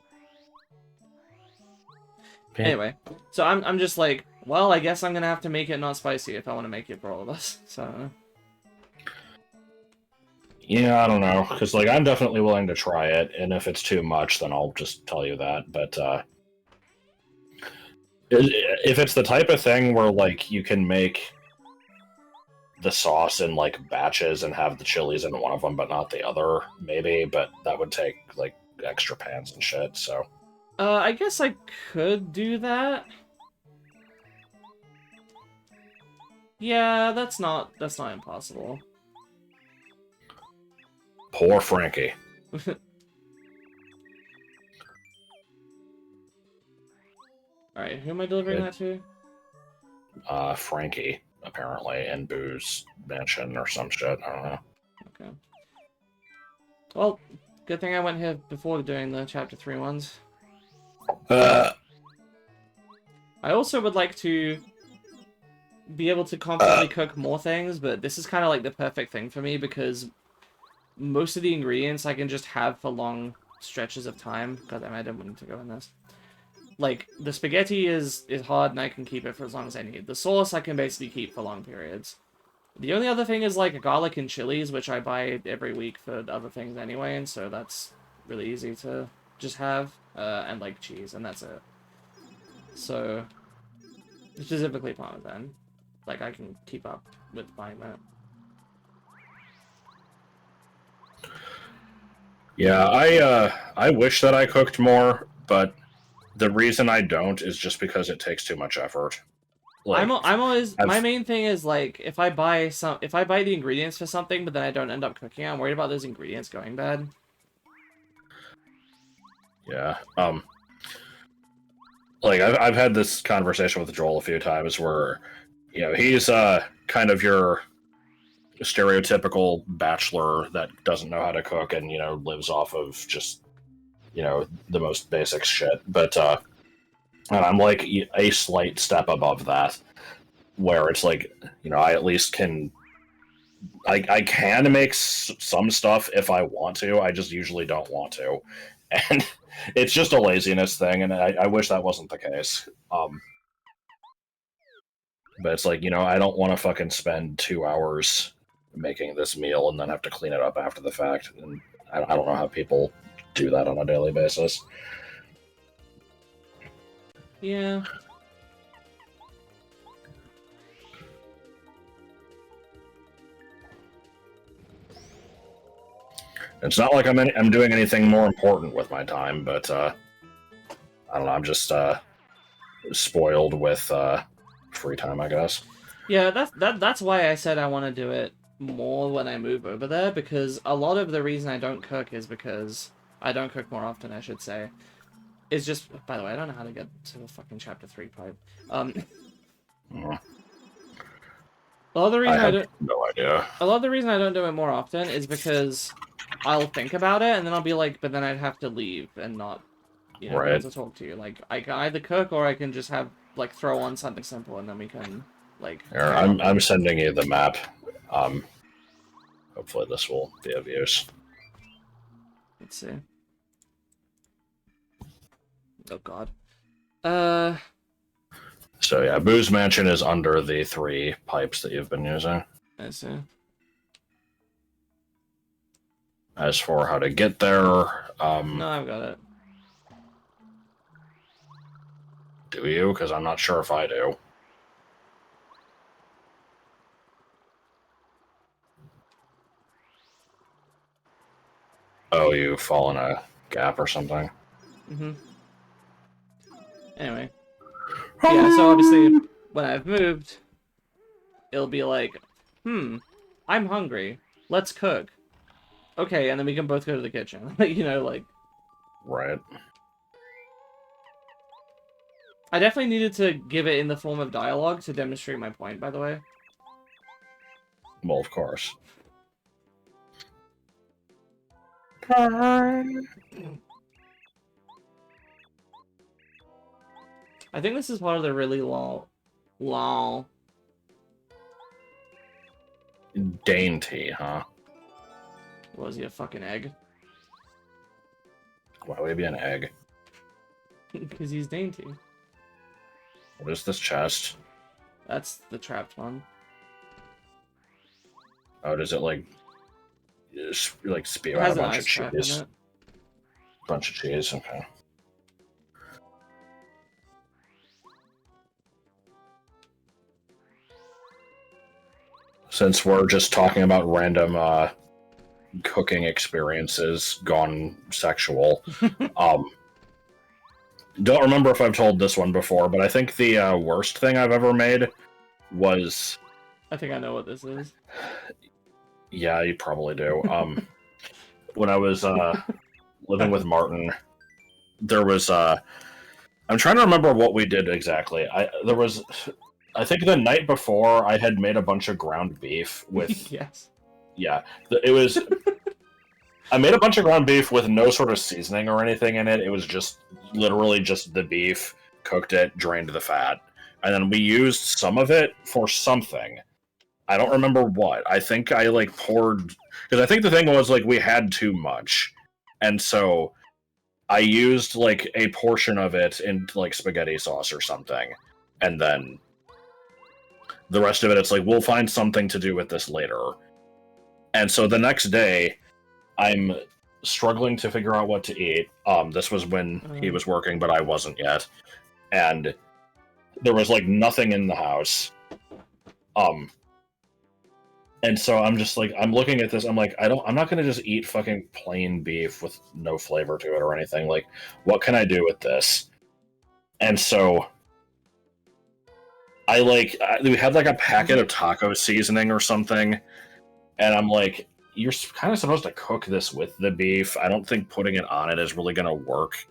Anyway, so I'm just like, well, I guess I'm gonna have to make it not spicy if I want to make it for all of us. So. Yeah, I don't know, because like I'm definitely willing to try it, and if it's too much, then I'll just tell you that. But if it's the type of thing where like you can make the sauce in like batches and have the chilies in one of them but not the other, maybe, but that would take like extra pans and shit. So. I guess I could do that. Yeah, that's not impossible. Poor Frankie. Alright, who am I delivering that to? Frankie, apparently, in Boo's mansion or some shit. I don't know. Okay. Well, good thing I went here before doing the chapter 3 ones. I also would like to be able to confidently cook more things, but this is kind of like the perfect thing for me because most of the ingredients I can just have for long stretches of time. God damn, I didn't want to go in this. Like, the spaghetti is hard and I can keep it for as long as I need. The sauce I can basically keep for long periods. The only other thing is, like, garlic and chilies, which I buy every week for other things anyway, and so that's really easy to just have. And, like, cheese, and that's it. So, specifically Parmesan. Like, I can keep up with buying that. Yeah, I wish that I cooked more, but the reason I don't is just because it takes too much effort. Like, I'm always my main thing is like if I buy the ingredients for something but then I don't end up cooking, I'm worried about those ingredients going bad. Yeah. Like I've had this conversation with Joel a few times where, you know, he's kind of your stereotypical bachelor that doesn't know how to cook and, you know, lives off of just, you know, the most basic shit. But and I'm like a slight step above that, where it's like, you know, I at least can. I can make some stuff if I want to. I just usually don't want to, and it's just a laziness thing. And I wish that wasn't the case. But it's like, you know, I don't want to fucking spend 2 hours making this meal and then have to clean it up after the fact. And I don't know how people do that on a daily basis. Yeah. It's not like I'm doing anything more important with my time, but I don't know. I'm just spoiled with free time, I guess. Yeah, that's why I said I want to do it more when I move over there, because a lot of the reason I don't cook is because I don't cook more often, I should say. It's just, by the way, I don't know how to get to the fucking chapter 3 pipe. A lot of the reason I don't, no idea. a lot of the reason I don't do it more often is because I'll think about it and then I'll be like, but then I'd have to leave and not, you know, be able to talk to you. Like, I can either cook or I can just have, like, throw on something simple and then we can, like... Here, I'm sending you the map. Hopefully this will be of use. Let's see. Oh, God. So yeah, Boo's mansion is under the 3 pipes that you've been using. I see. As for how to get there, no, I've got it. Do you? Because I'm not sure if I do. Oh, you fall in a gap or something. Mm-hmm. Anyway. Yeah, so obviously, when I've moved, it'll be like, I'm hungry. Let's cook. Okay, and then we can both go to the kitchen. You know, like... Right. I definitely needed to give it in the form of dialogue to demonstrate my point, by the way. Well, of course. I think this is part of the really long... Dainty, huh? Was he a fucking egg? Why would he be an egg? Because he's dainty. What is this chest? That's the trapped one. Oh, does it like spew It out a has an bunch ice of trap in cheese? it. Bunch of cheese, okay. Since we're just talking about random cooking experiences gone sexual, don't remember if I've told this one before, but I think the worst thing I've ever made was... I think I know what this is. Yeah, you probably do. When I was living with Martin, there was... I'm trying to remember what we did exactly. I think the night before, I had made a bunch of ground beef with... Yes. Yeah, it was... I made a bunch of ground beef with no sort of seasoning or anything in it. It was just literally just the beef, cooked it, drained the fat. And then we used some of it for something. I don't remember what. I think I like poured... Because I think the thing was like we had too much. And so I used like a portion of it in like spaghetti sauce or something. And then the rest of it, it's like, we'll find something to do with this later. And so the next day, I'm struggling to figure out what to eat. This was when he was working, but I wasn't yet. And there was like nothing in the house. And so I'm just like, I'm looking at this, I'm like, I'm not gonna just eat fucking plain beef with no flavor to it or anything. Like, what can I do with this? And so we had like a packet of taco seasoning or something, and I'm like, you're kind of supposed to cook this with the beef. I don't think putting it on it is really going to work.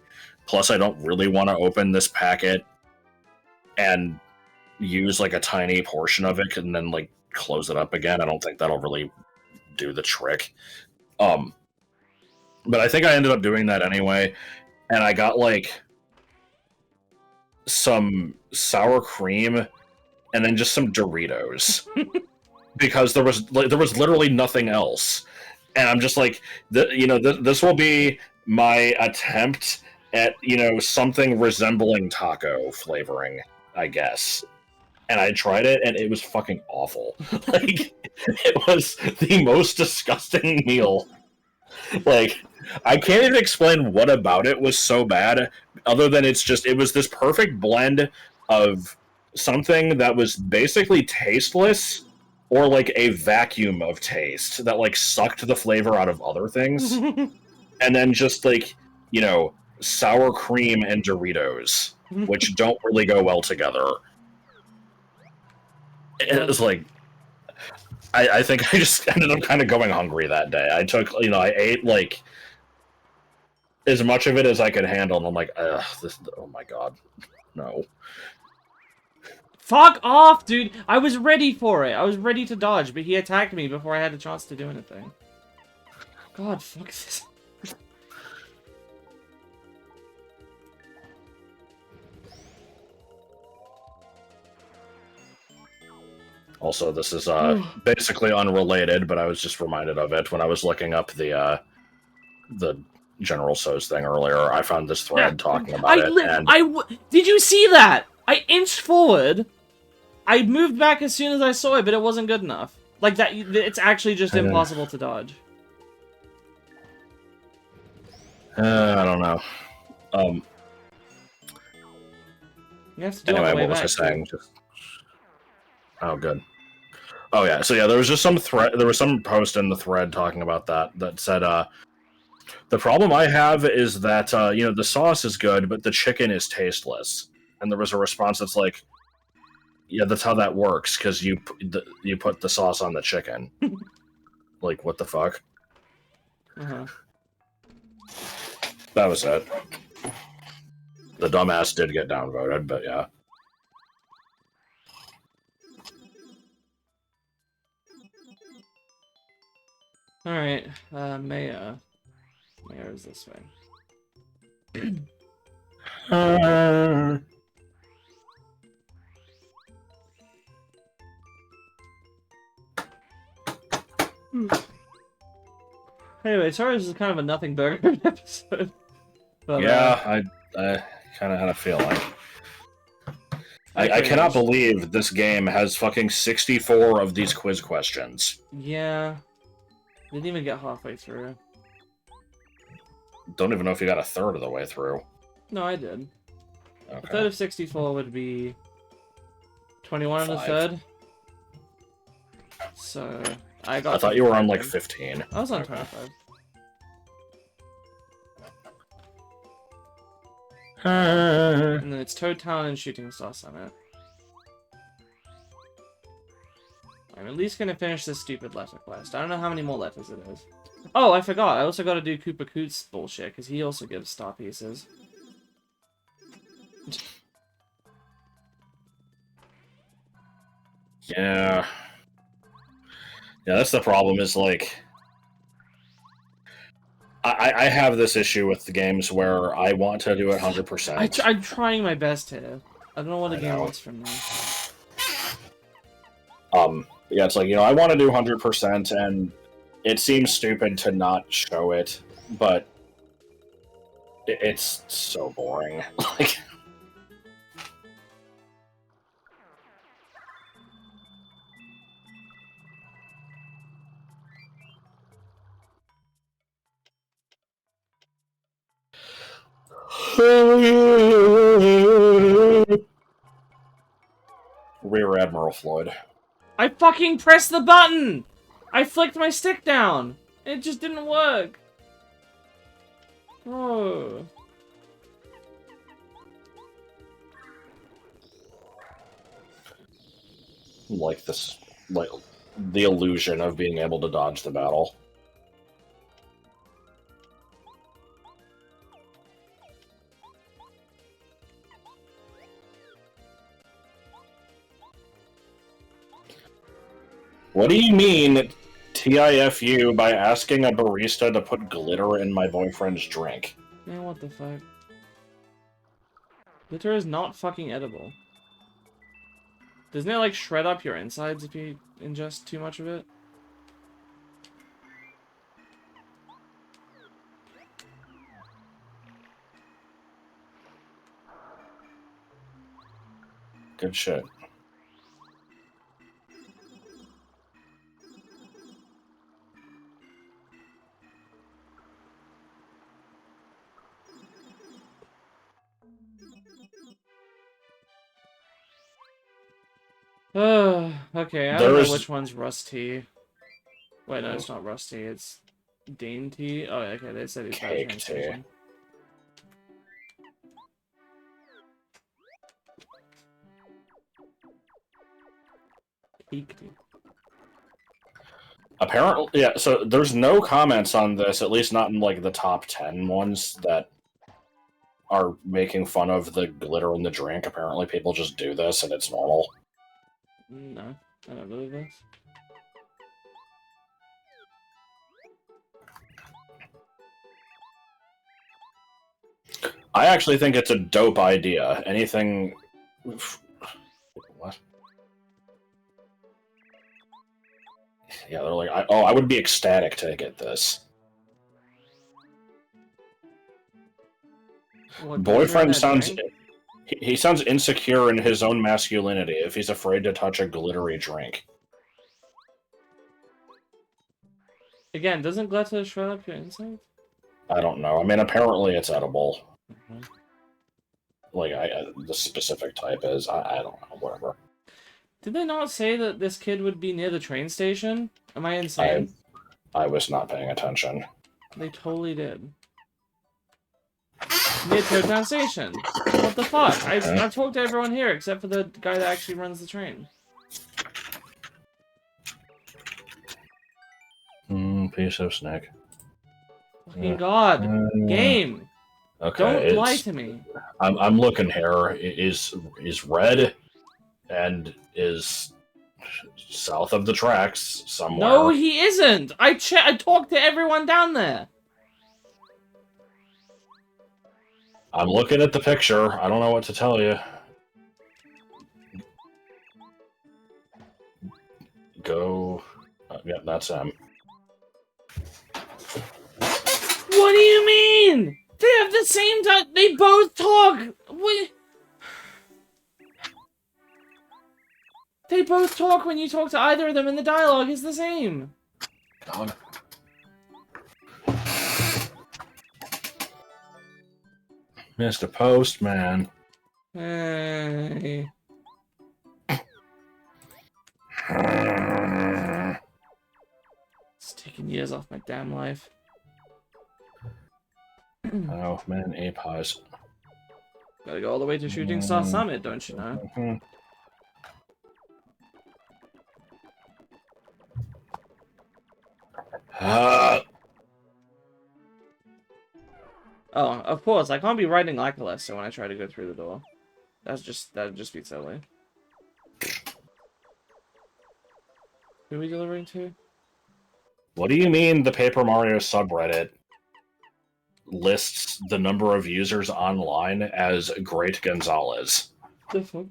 Plus, I don't really want to open this packet and use like a tiny portion of it and then like close it up again. I don't think that'll really do the trick. But I think I ended up doing that anyway, and I got like some sour cream and then just some Doritos. Because there was literally nothing else, and I'm just like, this will be my attempt at something resembling taco flavoring, I guess. And I tried it, and it was fucking awful. Like, it was the most disgusting meal. Like, I can't even explain what about it was so bad, other than it was this perfect blend of something that was basically tasteless, or like a vacuum of taste that like sucked the flavor out of other things. And then just like, sour cream and Doritos, which don't really go well together. It was like, I think I just ended up kind of going hungry that day. I ate like as much of it as I could handle, and I'm like, oh my god, no. Fuck off, dude! I was ready for it. I was ready to dodge, but he attacked me before I had a chance to do anything. God, fuck this. Also, this is basically unrelated, but I was just reminded of it when I was looking up the General So's thing earlier. I found this thread talking about it. Did you see that? I inched forward. I moved back as soon as I saw it, but it wasn't good enough. Like that, it's actually just impossible to dodge. I don't know. You have to do anyway, it on the way what was back, I saying? Oh, good. Oh yeah, so yeah, there was just some thread. There was some post in the thread talking about that said, The problem I have is that the sauce is good, but the chicken is tasteless. And there was a response that's like, yeah, that's how that works because you put the sauce on the chicken. Like, what the fuck? That was it. The dumbass did get downvoted, but yeah. Alright, Maya. Maya is this way. Anyway, sorry this is kind of a nothing burger episode. But, yeah, I kind of had a feeling. I cannot believe this game has fucking 64 of these quiz questions. Yeah. Didn't even get halfway through. Don't even know if you got a third of the way through. No, I did. Okay. A third of 64 would be 21 on the third. So, I thought you were on, like, 15. I was on 25. And then it's Toad Town and Shooting Sauce on it. I'm at least gonna finish this stupid letter quest. I don't know how many more letters it is. Oh, I forgot. I also gotta do Koopa Coots bullshit, because he also gives star pieces. Yeah. Yeah, that's the problem, is, like... I have this issue with the games where I want to do it 100%. I'm trying my best here. I don't know what the game wants from me. Yeah, it's like, I want to do 100%, and it seems stupid to not show it, but it's so boring. Like... Rear Admiral Floyd. I fucking pressed the button! I flicked my stick down! It just didn't work! Oh. Like this, like the illusion of being able to dodge the battle. What do you mean, TIFU, by asking a barista to put glitter in my boyfriend's drink? Man, what the fuck? Glitter is not fucking edible. Doesn't it, like, shred up your insides if you ingest too much of it? Good shit. Okay, I don't know which one's Rusty. Wait, no, it's not Rusty, it's Dainty. Oh, okay, they said it's by the train station. Apparently, yeah, so there's no comments on this, at least not in, like, the top 10 ones that are making fun of the glitter in the drink. Apparently people just do this and it's normal. No, I don't believe this. I actually think it's a dope idea. Anything... What? Yeah, they're like, I would be ecstatic to get this. What, boyfriend sounds... He sounds insecure in his own masculinity if he's afraid to touch a glittery drink. Again, doesn't glitter shred up your insides? I don't know. I mean, apparently it's edible. Mm-hmm. Like, the specific type is. I don't know. Whatever. Did they not say that this kid would be near the train station? Am I insane? I was not paying attention. They totally did. near Toadtown Station. What the fuck? I've talked to everyone here except for the guy that actually runs the train. Piece of snack. Fucking god. Game. Okay, Don't lie to me. I'm looking here. It is red and is south of the tracks somewhere. No, he isn't. I talked to everyone down there. I'm looking at the picture. I don't know what to tell you. Go. Yeah, that's him. What do you mean? They have the same time. They both talk. What? They both talk when you talk to either of them, and the dialogue is the same. God. Mr. Postman. Hey. It's taking years off my damn life. Oh, man, ape pies. Gotta go all the way to Shooting Star Summit, don't you know? Oh, of course, I can't be riding like Alessa when I try to go through the door. That'd just be silly. Who are we delivering to? What do you mean the Paper Mario subreddit lists the number of users online as Great Gonzalez? The fuck?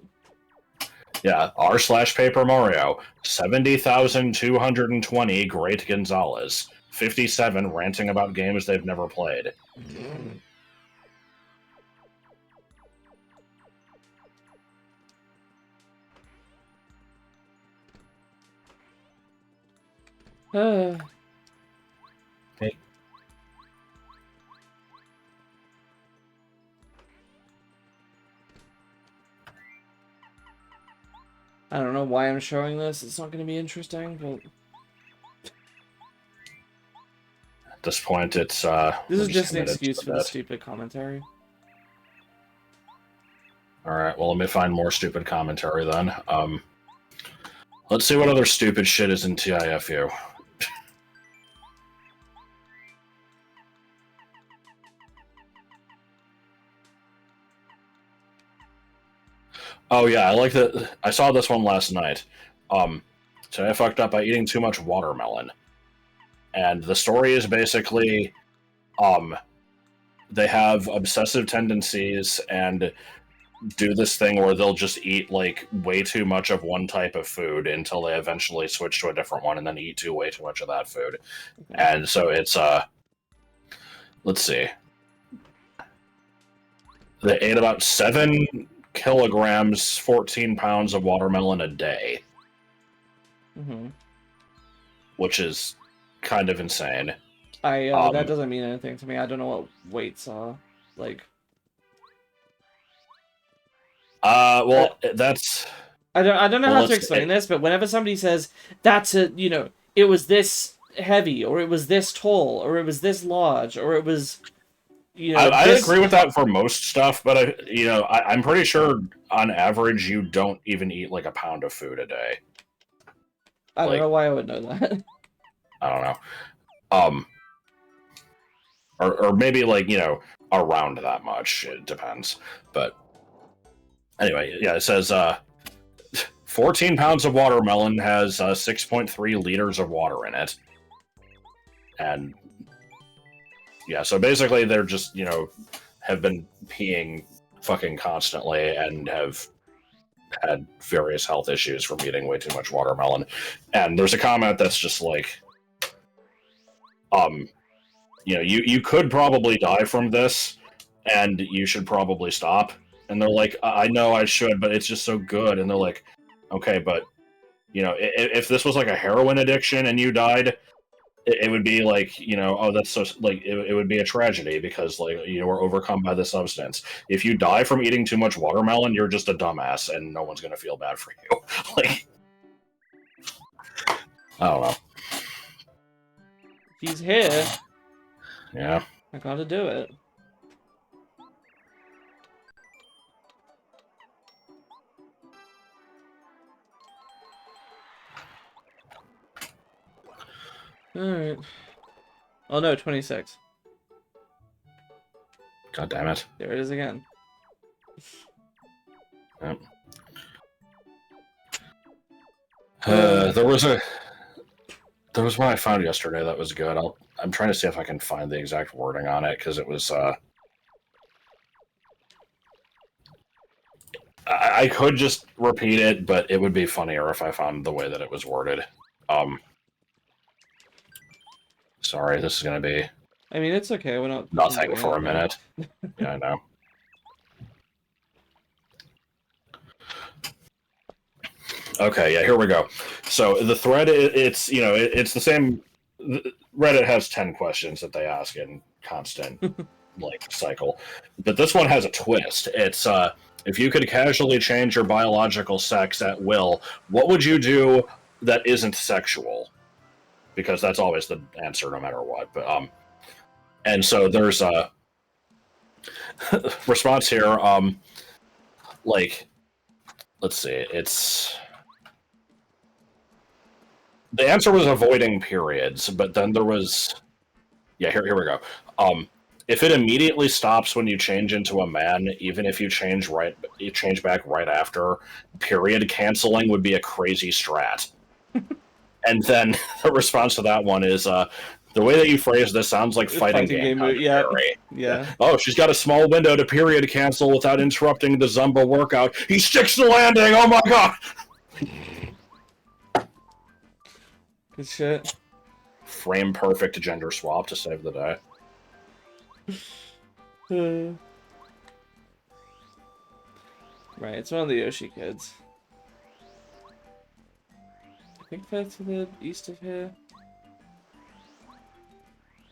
Yeah, r/Paper Mario, 70,220 Great Gonzalez, 57 ranting about games they've never played. Hey. I don't know why I'm showing this. It's not going to be interesting, but At this point, it's this is just an excuse for the stupid commentary. All right, well, let me find more stupid commentary then. Let's see what other stupid shit is in TIFU. Oh yeah, I like that. I saw this one last night. So I fucked up by eating too much watermelon, and the story is basically, they have obsessive tendencies and do this thing where they'll just eat like way too much of one type of food until they eventually switch to a different one and then eat way too much of that food. And so it's let's see. They ate about 7 kilograms, 14 pounds of watermelon a day. Which is kind of insane. That doesn't mean anything to me. I don't know what weights are. Like... well, that's... I don't know how to explain this, but whenever somebody says, that's a, you know, it was this heavy, or it was this tall, or it was this large, or it was, you know... I agree with that for most stuff, but, I'm pretty sure, on average, you don't even eat, like, a pound of food a day. I don't know why I would know that. I don't know. Or maybe, like, around that much. It depends. But, anyway, yeah, it says, 14 pounds of watermelon has 6.3 liters of water in it. And, yeah, so basically they're just, have been peeing fucking constantly and have had various health issues from eating way too much watermelon. And there's a comment that's just like, you could probably die from this, and you should probably stop. And they're like, I know I should, but it's just so good. And they're like, okay, but, if this was like a heroin addiction and you died, it would be like, oh, that's so, like, it would be a tragedy because, like, we're overcome by the substance. If you die from eating too much watermelon, you're just a dumbass and no one's going to feel bad for you. Like, I don't know. He's here. Yeah. I gotta do it. Alright. Oh no, 26. God damn it. There it is again. Yep. There was one I found yesterday that was good. I'm trying to see if I can find the exact wording on it, because it was I could just repeat it, but it would be funnier if I found the way that it was worded. Sorry, this is gonna be I mean, it's okay. We're not nothing for a minute. Yeah, I know. Okay, yeah, here we go. So the thread, it's it's the same. Reddit has 10 questions that they ask in constant cycle, but this one has a twist. It's if you could casually change your biological sex at will, what would you do that isn't sexual? Because that's always the answer, no matter what. But and so there's a response here. Let's see, it's. The answer was avoiding periods, but then there was... Yeah, here we go. If it immediately stops when you change into a man, even if you change back right after, period canceling would be a crazy strat. And then the response to that one is, the way that you phrase this sounds like fighting game commentary. Yeah. Oh, she's got a small window to period cancel without interrupting the Zumba workout. He sticks the landing! Oh my god! Good shit. Frame perfect gender swap to save the day. Right, it's one of the Yoshi kids. I think they're to the east of here.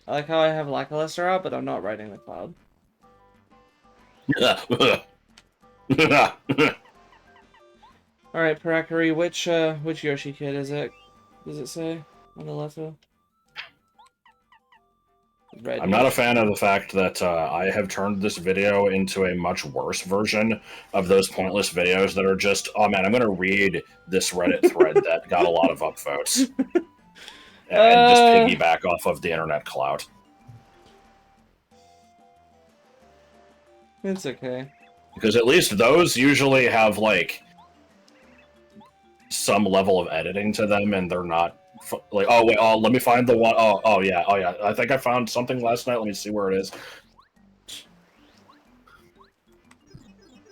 I like how I have Lackluster out, but I'm not riding the cloud. Alright, Parakari, which Yoshi kid is it? Does it say on the letter? Red I'm not a fan of the fact that I have turned this video into a much worse version of those pointless videos that are just, oh man, I'm going to read this Reddit thread that got a lot of upvotes. And just piggyback off of the internet clout. It's okay. Because at least those usually have, like, some level of editing to them, and they're not like, oh wait, oh, let me find the one. Oh yeah, I think I found something last night. Let me see where it is.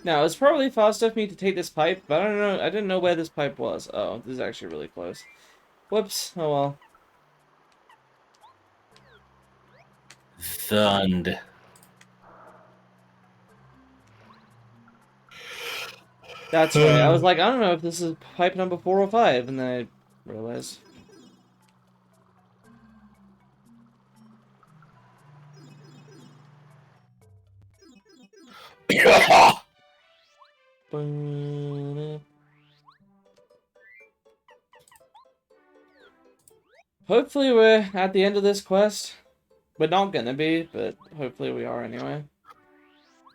Now, it's probably fast enough for me to take this pipe, but I don't know. I didn't know where this pipe was. Oh, this is actually really close. Whoops. Oh well. Thund. That's right. I was like, I don't know if this is pipe number 4 or 5, and then I realized. Hopefully we're at the end of this quest. We're not gonna be, but hopefully we are anyway.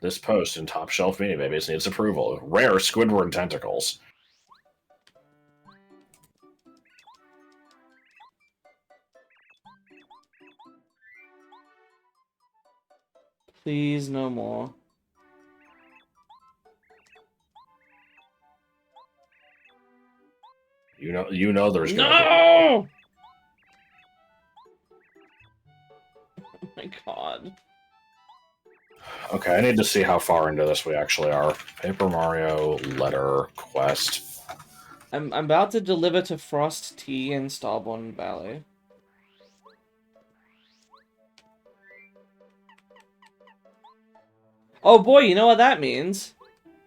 This post in Top Shelf Mini Babies needs approval. Rare Squidward tentacles. Please, no more. You know there's no! gonna be more. Oh my god. Okay, I need to see how far into this we actually are. Paper Mario letter quest. I'm about to deliver to Frost T in Starborn Valley. Oh boy, you know what that means?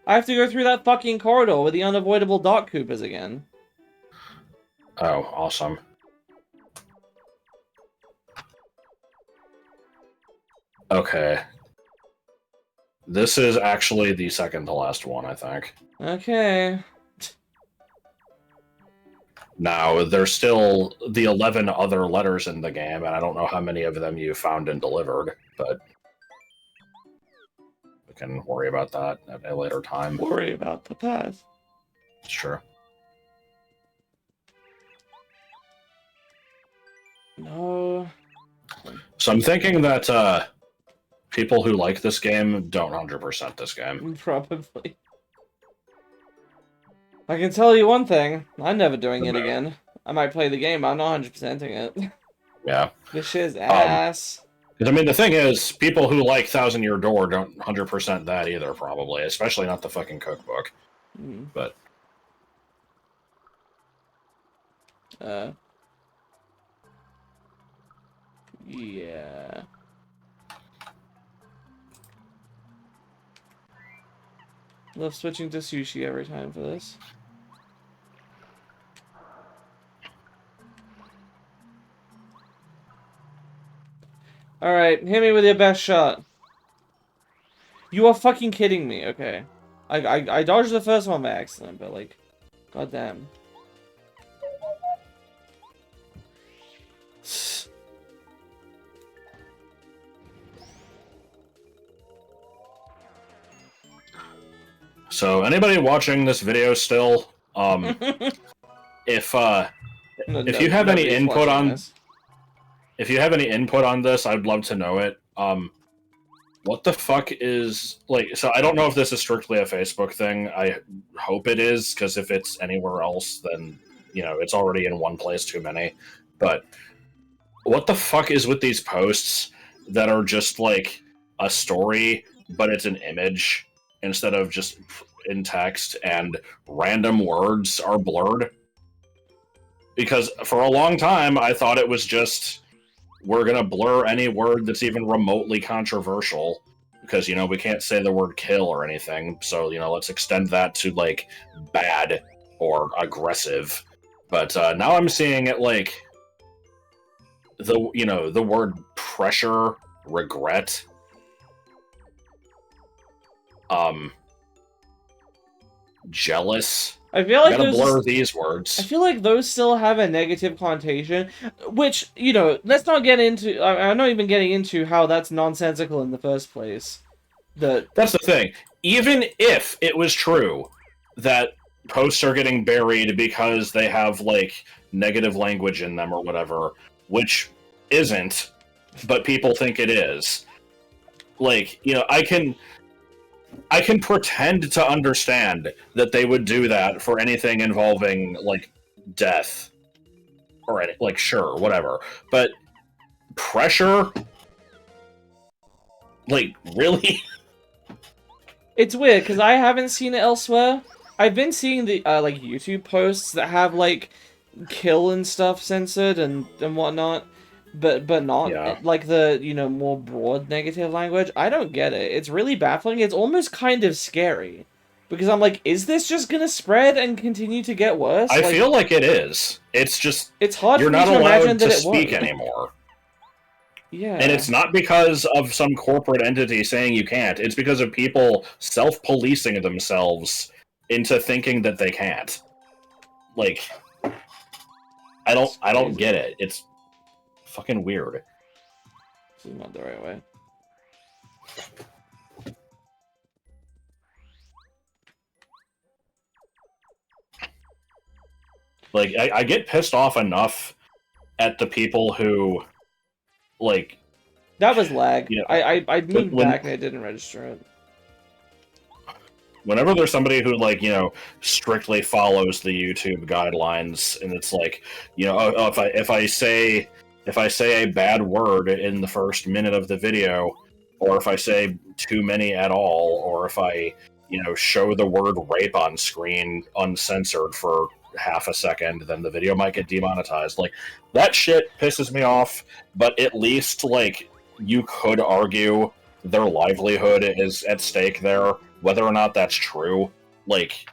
I have to go through that fucking corridor with the unavoidable Dock Coopers again. Oh, awesome. Okay. This is actually the second to last one, I think. Okay. Now, there's still the 11 other letters in the game, and I don't know how many of them you found and delivered, but we can worry about that at a later time. Worry about the past. It's true. No. So I'm thinking that people who like this game don't 100% this game. Probably. I can tell you one thing. I'm never doing it again. I might play the game, but I'm not 100%ing it. Yeah. This shit's ass. Because, I mean, the thing is, people who like Thousand Year Door don't 100% that either, probably. Especially not the fucking cookbook. But... Yeah. Love switching to sushi every time for this. Alright, hit me with your best shot. You are fucking kidding me, okay. I dodged the first one by accident, but like, goddamn. So, anybody watching this video still, if you have any input on this. If you have any input on this, I'd love to know it. What the fuck is, like, so I don't know if this is strictly a Facebook thing. I hope it is, because if it's anywhere else, then, you know, it's already in one place too many. But what the fuck is with these posts that are just, like, a story, but it's an image instead of just in text, and random words are blurred? Because for a long time, I thought it was just... we're gonna blur any word that's even remotely controversial, because, you know, we can't say the word kill or anything, so, you know, let's extend that to, like, bad or aggressive. But now I'm seeing it, like, the word pressure, regret, jealous. I feel like gotta blur these words. I feel like those still have a negative connotation, which, you know, let's not get into... I'm not even getting into how that's nonsensical in the first place. That's the thing. Even if it was true that posts are getting buried because they have, like, negative language in them or whatever, which isn't, but people think it is. Like, you know, I can pretend to understand that they would do that for anything involving, like, death. Or, like, sure, whatever. But pressure? Like, really? It's weird, because I haven't seen it elsewhere. I've been seeing the, like, YouTube posts that have, like, kill and stuff censored and whatnot. But not, like, the, you know, more broad negative language. I don't get it. It's really baffling. It's almost kind of scary. Because I'm like, is this just gonna spread and continue to get worse? I feel like it is. It's just... it's hard you're for me not to imagine allowed that to it speak won't. anymore. Yeah. And it's not because of some corporate entity saying you can't. It's because of people self-policing themselves into thinking that they can't. Like, I don't get it. It's fucking weird. This is not the right way. Like, I get pissed off enough at the people who, like... that was lag. You know, I moved back and it didn't register it. Whenever there's somebody who, like, you know, strictly follows the YouTube guidelines, and it's like, you know, if I say a bad word in the first minute of the video, or if I say too many at all, or if I, you know, show the word rape on screen uncensored for half a second, then the video might get demonetized. Like, that shit pisses me off, but at least, like, you could argue their livelihood is at stake there, whether or not that's true. Like,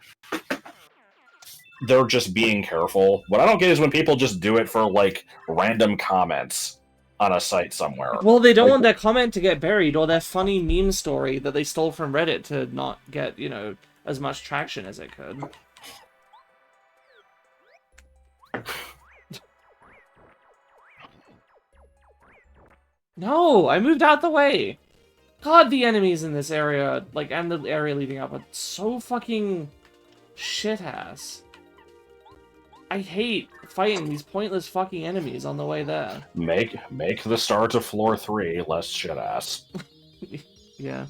they're just being careful. What I don't get is when people just do it for, like, random comments on a site somewhere. Well, they don't want their comment to get buried, or their funny meme story that they stole from Reddit to not get, you know, as much traction as it could. No, I moved out the way. God, the enemies in this area, like, and the area leading up, are so fucking shit-ass. I hate fighting these pointless fucking enemies on the way there. Make the start to floor 3 less shit ass. Yeah.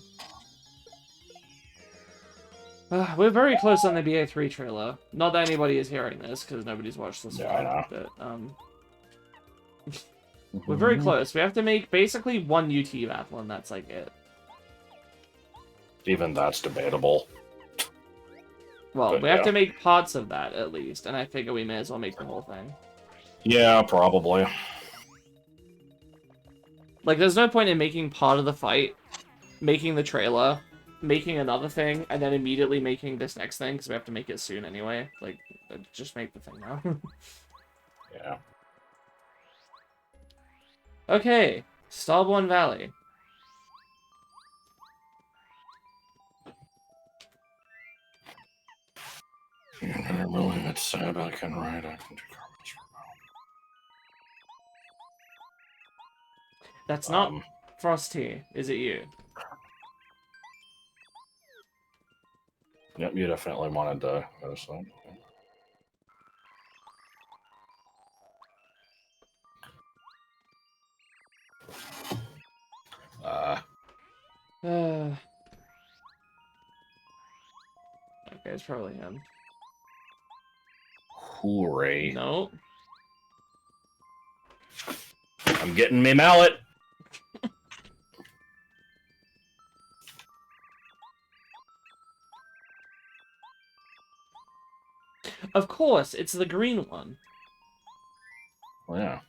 We're very close on the BA3 trailer. Not that anybody is hearing this, because nobody's watched this Yeah, I far, know. but, we're very close. We have to make basically one UT battle, and that's like it. Even that's debatable. Well, But we have yeah. to make parts of that, at least, and I figure we may as well make the whole thing. Yeah, probably. Like, there's no point in making part of the fight, making the trailer, making another thing, and then immediately making this next thing, because we have to make it soon anyway. Like, just make the thing now. Yeah. Okay, Starborn Valley. You're really that's sad. I can write. I can do comments from That's not Frosty, is it you? Yep, you definitely wanted to notice that. Okay, it's probably him. Hooray. No. I'm getting me mallet. Of course, it's the green one. Well, yeah.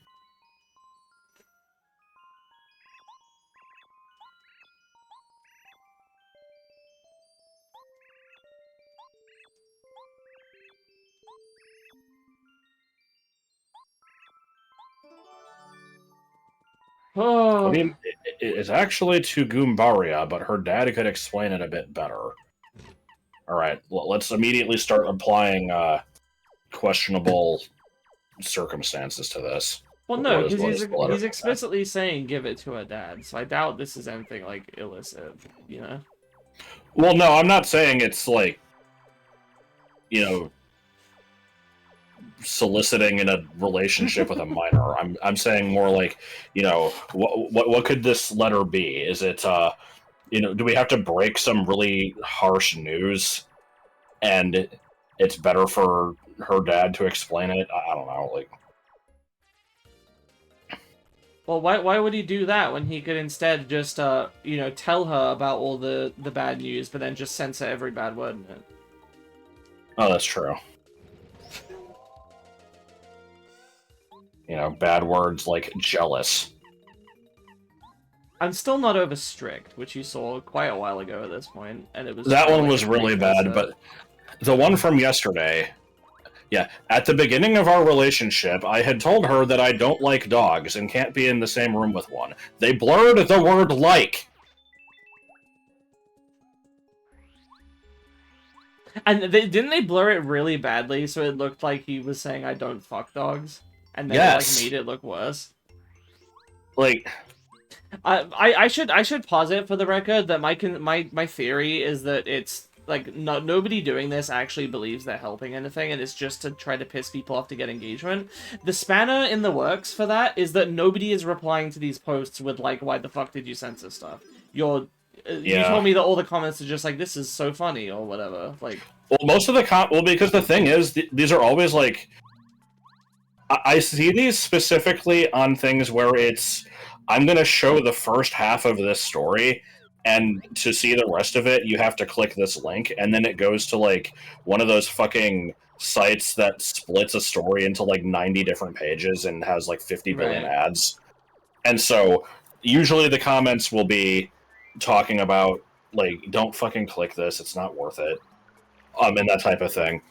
Oh. I mean, it's actually to Goombaria, but her dad could explain it a bit better. Alright, well, let's immediately start applying questionable circumstances to this. Well, no, because What is he's explicitly saying give it to her dad, so I doubt this is anything, like, illicit, you know? Well, no, I'm not saying it's, like, you know, soliciting in a relationship with a minor. I'm saying more like, you know, what could this letter be? Is it, you know, do we have to break some really harsh news, and it's better for her dad to explain it? I don't know, like. Well, why would he do that when he could instead just, you know, tell her about all the bad news, but then just censor every bad word in it? Oh, that's true. You know, bad words like jealous. I'm still not over strict, which you saw quite a while ago at this point, and it was That one like was really bad, set. but the one from yesterday, yeah, at the beginning of our relationship, I had told her that I don't like dogs and can't be in the same room with one. They blurred the word like. And didn't they blur it really badly so it looked like he was saying I don't fuck dogs? And then Yes. it, like, made it look worse. Like, I should posit for the record that my theory is that it's like nobody doing this actually believes they're helping anything, and it's just to try to piss people off to get engagement. The spanner in the works for that is that nobody is replying to these posts with like, why the fuck did you censor stuff? You told me that all the comments are just like, this is so funny or whatever. Like, well, most of the well, because the thing is, these are always like, I see these specifically on things where it's, I'm going to show the first half of this story, and to see the rest of it, you have to click this link, and then it goes to, like, one of those fucking sites that splits a story into, like, 90 different pages and has, like, 50 billion ads. And so, usually the comments will be talking about, like, don't fucking click this, it's not worth it, and that type of thing.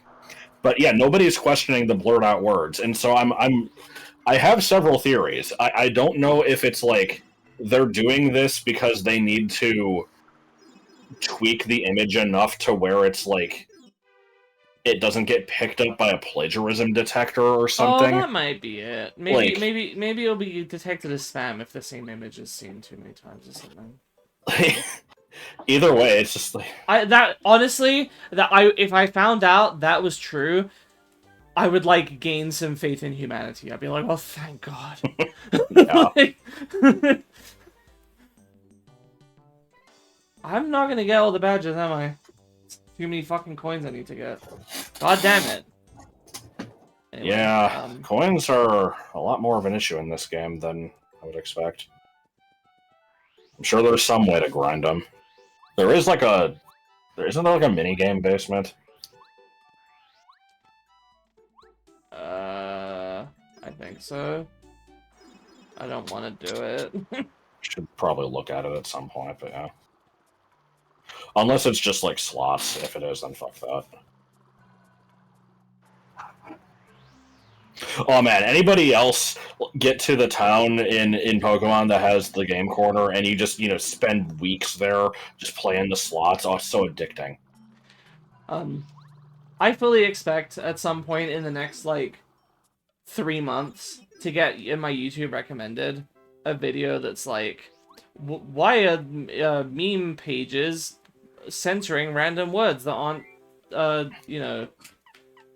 But yeah, nobody's questioning the blurred out words, and so I have several theories. I don't know if it's like they're doing this because they need to tweak the image enough to where it's like it doesn't get picked up by a plagiarism detector or something. Oh, that might be it. Maybe it'll be detected as spam if the same image is seen too many times or something. Either way, it's just like if I found out that was true, I would like gain some faith in humanity. I'd be like, oh, thank God. Yeah. Like, I'm not gonna get all the badges, am I? It's too many fucking coins I need to get. God damn it. Anyway, Yeah, coins are a lot more of an issue in this game than I would expect. I'm sure there's some way to grind them. There is like a... Isn't there like a mini-game basement? I think so. I don't want to do it. Should probably look at it at some point, but yeah. Unless it's just like slots. If it is, then fuck that. Oh man, anybody else get to the town in Pokemon that has the game corner and you just, spend weeks there just playing the slots? Oh, it's so addicting. I fully expect at some point in the next, like, 3 months to get in my YouTube recommended a video that's like, why are meme pages censoring random words that aren't,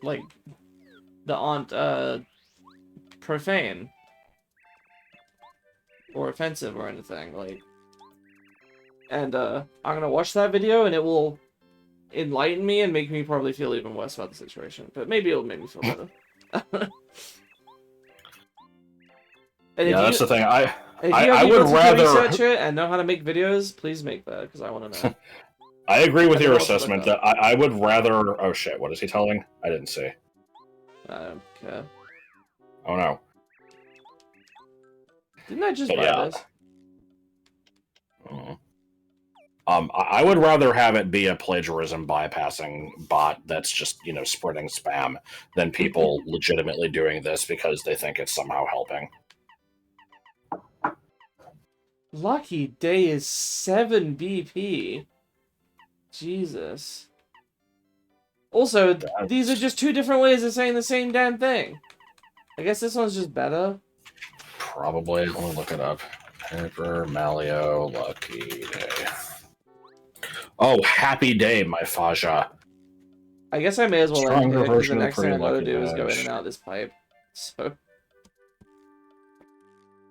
like, that aren't, profane or offensive or anything, like, and, I'm gonna watch that video and it will enlighten me and make me probably feel even worse about the situation, but maybe it'll make me feel better. And Yeah, that's the thing. If you I have would people rather to research it and know how to make videos, please make that, because I want to know. I agree with your know what to assessment look that I would rather... Oh shit, what is he telling? I didn't see. I don't care. Oh no. Didn't I just But buy yeah. this? I would rather have it be a plagiarism bypassing bot that's just, spreading spam than people legitimately doing this because they think it's somehow helping. Lucky Day is 7 BP. Jesus. Also, these are just two different ways of saying the same damn thing. I guess this one's just better. Probably. Let me look it up. Paper Malio Lucky Day. Oh, happy day, my Faja. I guess I may as well end Stronger here, because the version of next thing I gotta Lucky do is go in Dash. and out of this pipe. So...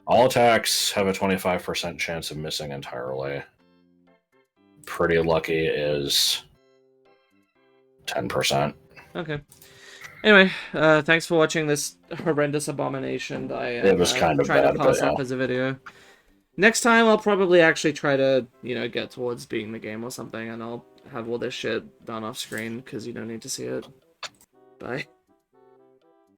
All attacks have a 25% chance of missing entirely. Pretty Lucky is 10%. Okay. Anyway, thanks for watching this horrendous abomination that I am It was kind of trying bad, to pass but yeah. off as a video. Next time, I'll probably actually try to, get towards beating the game or something, and I'll have all this shit done off screen, because you don't need to see it. Bye.